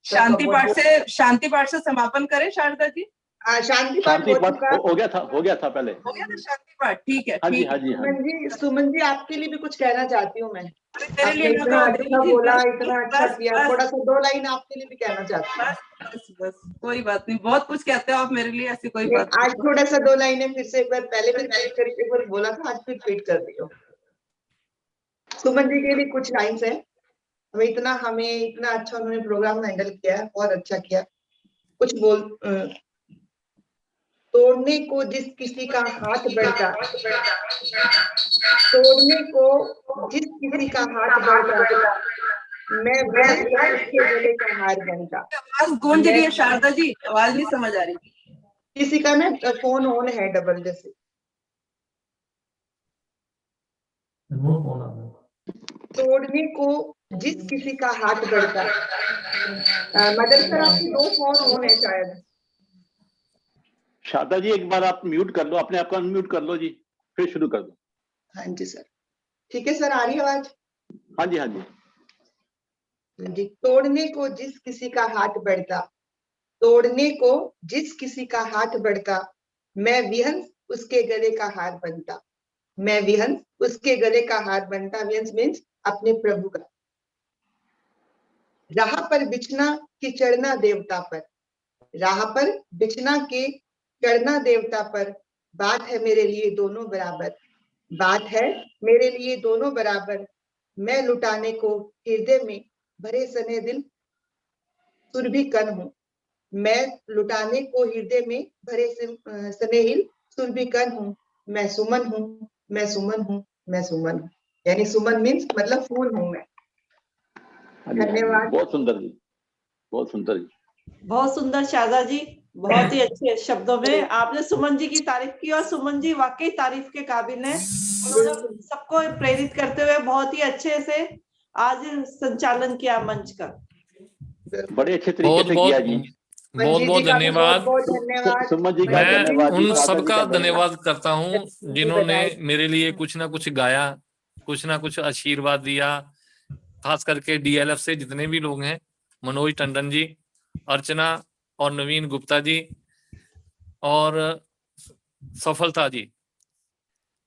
शांति पाठ से समापन करें शारदा जी। शांति पाठ शांति हो पाठ चुका। हो गया था पहले। हो गया था शांति पाठ, ठीक है। हाँ जी, ठीक हाँ है। जी, हाँ जी। सुमन जी आपके लिए भी कुछ कहना चाहती हूँ मैं। तेरे आपने लिए ना इतना तो अच्छा जी, बोला, बस, इतना बस, अच्छा किया, बस। थोड़ा सा 2 लाइन आपके लिए भी कहना चाहती हूँ। बस कोई बात नहीं, बहुत कुछ कहते हो आप मेरे लिए, ऐसी कोई नहीं, बात आज थोड़ा सा 2 लाइनें फिर से, एक बार पहले भी रिपीट करके एक बार बोला था, आज फिर रिपीट कर दियो। सुमन जी के लिए कुछ लाइन्स है। हमें इतना अच्छा उन्होंने प्रोग्राम हैंडल किया है, बहुत अच्छा किया। कुछ तोड़ने को जिस किसी का हाथ बढ़ता, तोड़ने को जिस किसी का हाथ बढ़ता, मैं उसके गले का हार बनता। आवाज गूंज रही है शारदा जी, आवाज नहीं समझ आ रही। किसी का ना फोन ऑन है डबल जैसे। तोड़ने को जिस किसी का हाथ बढ़ता। मदन सर आपके 2 फोन ऑन है शायद। शारदा जी एक बार आप म्यूट कर लो, अपने आप को अनम्यूट कर लो जी, फिर शुरू कर दो। हाँ जी सर, ठीक है सर, आ रही आवाज? हाँ जी, हाँ जी। जी, तोड़ने को जिस किसी का हाथ बढ़ता, तोड़ने को जिस किसी का हाथ बढ़ता, मैं विहंस उसके गले का हार बनता। मैं विहंस उसके गले का हार बनता। विहंस मीन्स अपने प्रभु का। राह पर बिछना कि चढ़ना देवता पर, राह पर बिछना के चढ़ना देवता पर, बात है मेरे लिए दोनों बराबर, बात है मेरे लिए दोनों बराबर। मैं लुटाने को हृदय में भरे सने दिल सुरभि कन हूँ, मैं लुटाने को हृदय में भरे स्नेहिल सुरभि कन हूँ। मैं सुमन हूँ, मैं सुमन हूँ, मैं सुमन हूँ। यानी सुमन मीन्स मतलब फूल हूँ मैं। धन्यवाद। बहुत सुंदर जी, बहुत सुंदर जी। बहुत सुंदर शारदा जी, बहुत ही अच्छे शब्दों में आपने सुमन जी की तारीफ की, और सुमन जी वाकई तारीफ के काबिल हैं। उन्होंने सबको प्रेरित करते हुए बहुत ही अच्छे से आज संचालन किया मंच का। बड़े अच्छे तरीके से किया जी। बहुत बहुत धन्यवाद। सुमन जी का मैं धन्यवाद जी, उन शारदा जी सबका का धन्यवाद करता हूँ जिन्होंने मेरे लिए कुछ ना कुछ गाया, कुछ ना कुछ आशीर्वाद दिया। खास करके डीएलएफ से जितने भी लोग हैं, मनोज टंडन जी, अर्चना और नवीन गुप्ता जी और सफलता जी।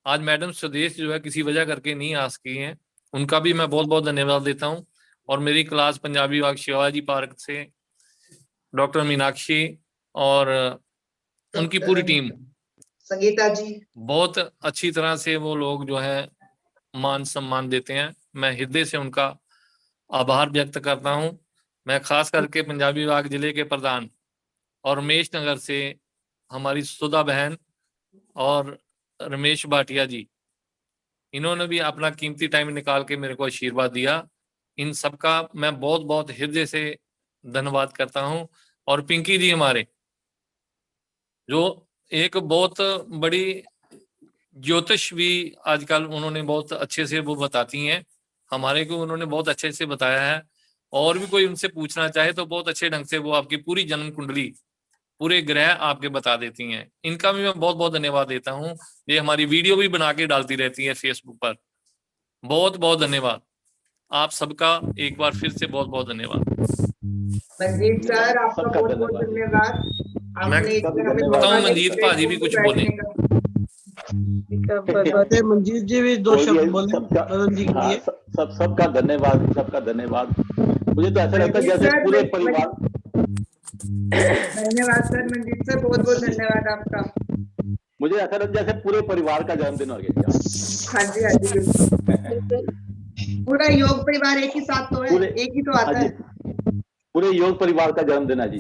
आज मैडम स्वदेश जो है किसी वजह करके नहीं आ सकी हैं, उनका भी मैं बहुत बहुत धन्यवाद देता हूं। और मेरी क्लास पंजाबी विभाग शिवाजी पार्क से डॉक्टर मीनाक्षी और उनकी पूरी टीम, संगीता जी, बहुत अच्छी तरह से वो लोग जो है मान सम्मान देते हैं। मैं हृदय से उनका आभार व्यक्त करता हूं। मैं खास करके पंजाबी विभाग जिले के प्रधान और रमेश नगर से हमारी सुधा बहन और रमेश भाटिया जी, इन्होंने भी अपना कीमती टाइम निकाल के मेरे को आशीर्वाद दिया। इन सबका मैं बहुत बहुत हृदय से धन्यवाद करता हूं। और पिंकी जी हमारे, जो एक बहुत बड़ी ज्योतिष भी आजकल उन्होंने बहुत अच्छे से वो बताती हैं हमारे को, उन्होंने बहुत अच्छे से बताया है। और भी कोई उनसे पूछना चाहे तो बहुत अच्छे ढंग से वो आपकी पूरी जन्म कुंडली, पूरे ग्रह आपके बता देती हैं। इनका भी मैं बहुत बहुत धन्यवाद देता हूँ। ये हमारी वीडियो भी बना के डालती रहती है फेसबुक पर। बहुत बहुत धन्यवाद आप सबका, एक बार फिर से बहुत बहुत धन्यवाद। मंजीत सर आपका बहुत बहुत धन्यवाद। मैं बताऊँ मंजीत भाजी भी कुछ बोले। मंजीत जी भी 2 शब्द बोले मदन जी के लिए। सबका धन्यवाद, सबका धन्यवाद। मुझे तो ऐसा लगता है जैसे पूरे परिवार। धन्यवाद सर, मंजीत सर बहुत बहुत धन्यवाद आपका। मुझे ऐसा लगता है जैसे पूरे परिवार का जन्मदिन हो गया। हाँ जी, हाँ जी, बिल्कुल। पूरा योग परिवार एक ही साथ तो है, एक ही तो आता है। पूरे योग परिवार का जन्मदिन है जी।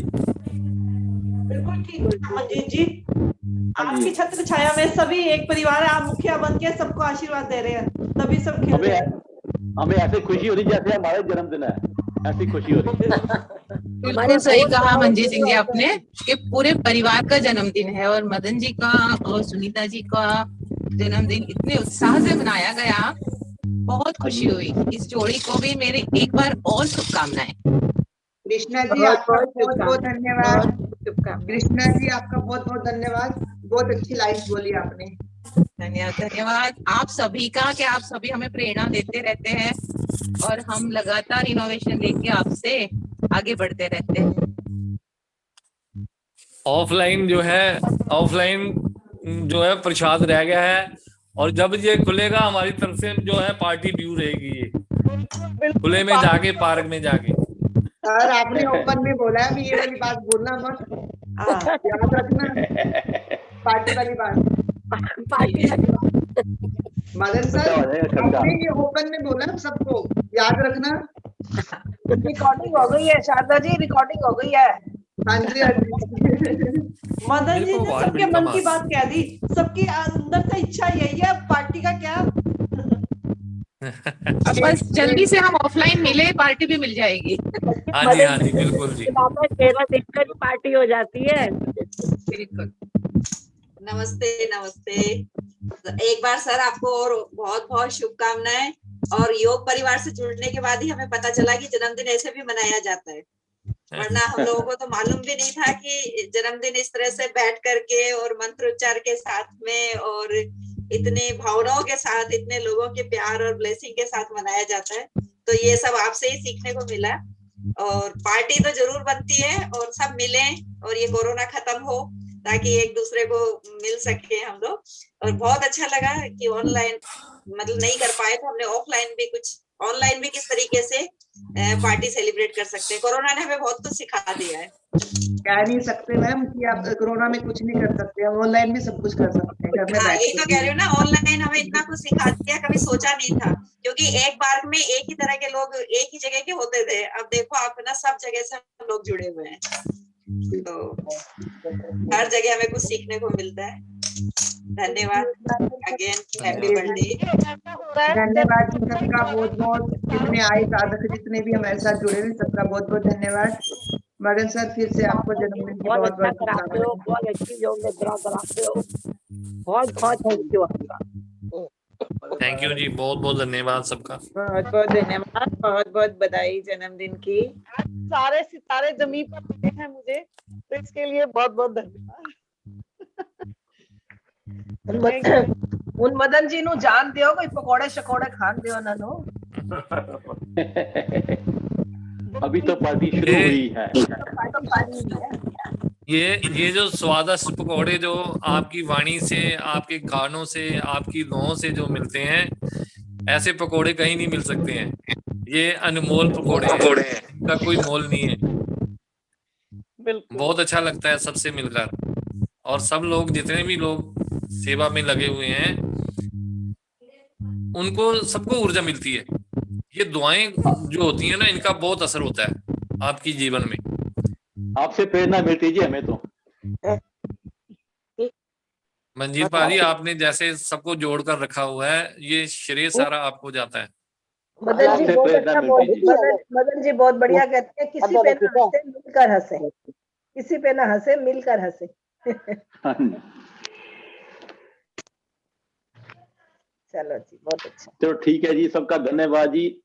बिल्कुल ठीक मंजीत जी, आपकी छत्र छाया में सभी एक परिवार है। आप मुखिया बन के सबको आशीर्वाद दे रहे हैं, तभी सब खेल रहे हैं। हमें ऐसे खुशी हो रही जैसे हमारा जन्मदिन है, ऐसी खुशी हो रही है। मैंने सही कहा मंजीत सिंह जी आपने कि पूरे परिवार का जन्मदिन है, और मदन जी का और सुनीता जी का जन्मदिन इतने उत्साह से मनाया गया, बहुत खुशी हुई। इस जोड़ी को भी मेरे एक बार और शुभकामनाएं। कृष्णा जी आपका बहुत बहुत धन्यवाद। कृष्णा जी आपका बहुत बहुत धन्यवाद, बहुत अच्छी लाइन बोली आपने। धन्यवाद आप सभी का कि आप सभी हमें प्रेरणा देते रहते हैं और हम लगातार इनोवेशन लेके आपसे आगे बढ़ते रहते हैं। ऑफलाइन जो है प्रसाद रह गया है, और जब ये खुलेगा हमारी तरफ से जो है पार्टी ड्यू रहेगी, ये खुले में जाके पार्क में जाके। सर आपने ओपन में बोला है, ये वाली बात बोलना मत, याद रखना पार्टी वाली बात। मदन सर आपने ये ओपन में बोला सबको, याद रखना। रिकॉर्डिंग हो गई है शारदा जी, रिकॉर्डिंग हो गई है। हाँ जी हाँ जी। मदन जी ने सबके मन की बात कह दी, सबकी अंदर से इच्छा यही है, पार्टी का क्या। अब बस जल्दी से हम ऑफलाइन मिले, पार्टी भी मिल जाएगी। हाँ जी बिल्कुल जी। पार्टी हो जाती है। बिल्कुल। नमस्ते नमस्ते। एक बार सर आपको और बहुत बहुत शुभकामनाएं। और योग परिवार से जुड़ने के बाद ही हमें पता चला कि जन्मदिन ऐसे भी मनाया जाता है, वरना हम लोगों को तो मालूम भी नहीं था कि जन्मदिन इस तरह से बैठ करके और मंत्रोच्चार के साथ में और इतने भावनाओं के साथ, इतने लोगों के प्यार और ब्लेसिंग के साथ मनाया जाता है। तो ये सब आपसे ही सीखने को मिला। और पार्टी तो जरूर बनती है और सब मिले और ये कोरोना खत्म हो ताकि एक दूसरे को मिल सके हम लोग। और बहुत अच्छा लगा कि ऑनलाइन मतलब नहीं कर पाए तो हमने ऑफलाइन भी कुछ, ऑनलाइन भी किस तरीके से पार्टी सेलिब्रेट कर सकते हैं। कोरोना ने हमें बहुत कुछ सिखा दिया है। कह नहीं सकते मैम कि आप कोरोना में कुछ नहीं कर सकते, हम ऑनलाइन भी सब कुछ कर सकते हैं घर में। यही तो कह रही हूँ ना, ऑनलाइन हमें इतना कुछ सिखा दिया, कभी सोचा नहीं था, क्योंकि एक बार में एक ही तरह के लोग एक ही जगह के होते थे। अब देखो आप ना सब जगह से लोग जुड़े हुए हैं, तो हर जगह हमें कुछ सीखने को मिलता है। धन्यवाद अगेन, हैप्पी बर्थडे। धन्यवाद सबका बहुत बहुत, जितने आए साधक जितने भी हमारे साथ जुड़े हुए सबका बहुत बहुत धन्यवाद। मदन सर फिर से आपको जन्मदिन की बहुत बहुत कराते हो, बहुत अच्छी योग निद्रा कराते हो, बहुत बहुत थैंक यू आपका। थैंक यू जी, बहुत बहुत धन्यवाद सबका। बहुत बहुत धन्यवाद, बहुत बहुत बधाई जन्मदिन की। सारे सितारे जमीन पर मिले हैं मुझे, तो इसके लिए बहुत बहुत धन्यवाद। उन मदन जी नु जान दियो, कोई पकोड़े शकोड़े खान दियो ना नो। अभी तो पार्टी शुरू हुई है। ये जो स्वादिष्ट पकौड़े जो आपकी वाणी से, आपके गानों से, आपकी दुआओं से जो मिलते हैं, ऐसे पकौड़े कहीं नहीं मिल सकते हैं। ये अनमोल पकौड़े हैं, इनका कोई मोल नहीं है। बहुत अच्छा लगता है सबसे मिलकर, और सब लोग जितने भी लोग सेवा में लगे हुए हैं उनको सबको ऊर्जा मिलती है। ये दुआएं जो होती हैं ना, इनका बहुत असर होता है आपकी जीवन में। आपसे प्रेरणा मिलती जी हमें तो। मंजीत पाजी, आपने जैसे सबको जोड़कर रखा हुआ है, ये श्रेय सारा आपको जाता है। मदन जी बहुत अच्छा, मदन जी बहुत बढ़िया कहते हैं, किसी पे ना हंसे मिलकर हंसे, किसी पे ना हंसे मिलकर हंसे। चलो जी, बहुत अच्छा। चलो ठीक है जी, सबका धन्यवाद जी,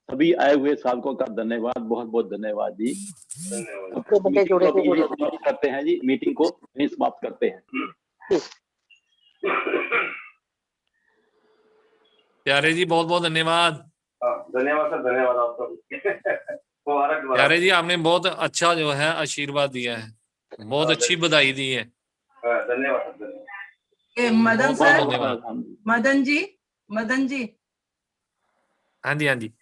सभी आए हुए साधकों का धन्यवाद, बहुत बहुत धन्यवाद जी। करते हैं जी, मीटिंग को समाप्त करते हैं। प्यारे जी बहुत बहुत धन्यवाद। धन्यवाद सर, धन्यवाद आपका। प्यारे जी आपने बहुत अच्छा जो है आशीर्वाद दिया है, बहुत अच्छी बधाई दी है। धन्यवाद। मदन सर, मदन जी हाँ जी हाँ जी,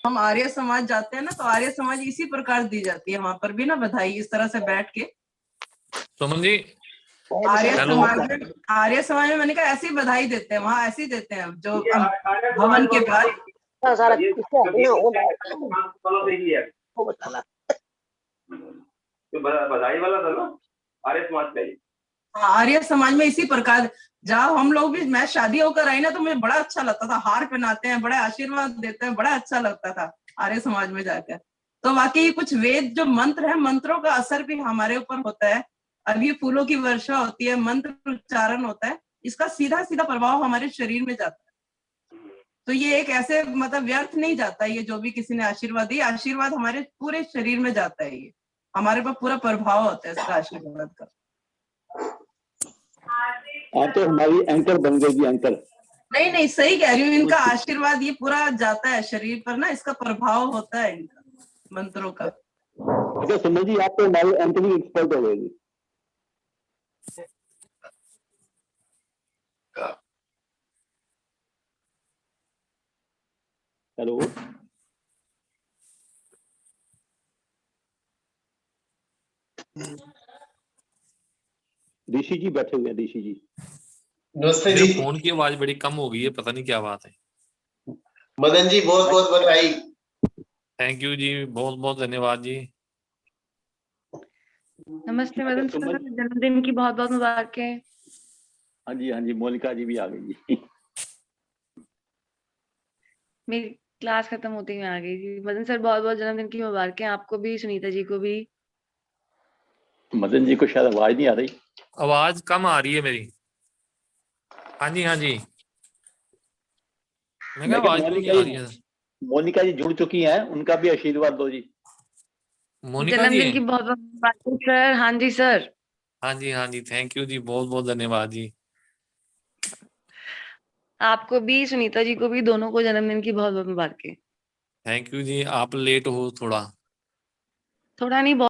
हम आर्य समाज जाते हैं ना, तो आर्य समाज इसी प्रकार दी जाती है, वहां पर भी ना बधाई इस तरह से बैठ के। सुमन जी, आर्य समाज में मैंने कहा ऐसी बधाई देते हैं, वहाँ ऐसी देते हैं जो भवन के बाद। बधाई वाला था ना आर्य समाज का। आर्य समाज में इसी प्रकार, जहाँ हम लोग भी, मैं शादी होकर आई ना तो मुझे बड़ा अच्छा लगता था, हार पहनाते हैं, बड़े आशीर्वाद देते हैं, बड़ा अच्छा लगता था आर्य समाज में जाकर। तो वाकई कुछ वेद जो मंत्र है, मंत्रों का असर भी हमारे ऊपर होता है। अभी फूलों की वर्षा होती है, मंत्र उच्चारण होता है, इसका सीधा सीधा प्रभाव हमारे शरीर में जाता है। तो ये एक ऐसे मतलब व्यर्थ नहीं जाता ये जो भी किसी ने आशीर्वाद दिया, आशीर्वाद हमारे पूरे शरीर में जाता है, ये हमारे पर पूरा प्रभाव होता है इसका आशीर्वाद का। आप तो हमारी एंकर बन गई जी, एंकर। नहीं नहीं सही कह रही हूँ, इनका आशीर्वाद ये पूरा जाता है शरीर पर ना, इसका प्रभाव होता है इनका मंत्रों का। अच्छा सुमन जी, आप तो हमारे एंकरिंग एक्सपर्ट हो गए जी। हेलो, ऋषि जी बैठे हुए हैं, ऋषि जी। नमस्ते मेरे जी। फोन की आवाज बड़ी कम हो गई है, पता नहीं क्या बात है। मदन जी बहुत बहुत बधाई। थैंक यू जी, बहुत बहुत धन्यवाद जी। नमस्ते मदन सर, जन्मदिन की बहुत बहुत मुबारकें। हाँ जी, हाँ जी, मोनिका जी भी आ गई जी। मेरी क्लास खत्म होते ही मैं आ गई थी। मदन सर बहुत बहुत जन्मदिन की मुबारकें आपको भी, सुनीता जी को भी। मदन जी को शायद आवाज नहीं आ रही। आवाज कम आ रही है मेरी। हाँ जी हाँ जी, मैं क्या आवाज क्यों नहीं आ रही है? मोनिका जी जुड़ चुकी हैं, उनका भी आशीर्वाद दो जी। मोनिका जी जन्मदिन की बहुत बहुत मुबारकें सर। हाँ जी सर। हाँ जी, थैंक यू जी, बहुत बहुत धन्यवाद जी। आपको भी, सुनीता जी को भी, दोनों को जन्मदिन की बहुत बहुत मुबारकें। थैंक यू जी, आप लेट हो थोड़ा। थोड़ा नहीं, बहुत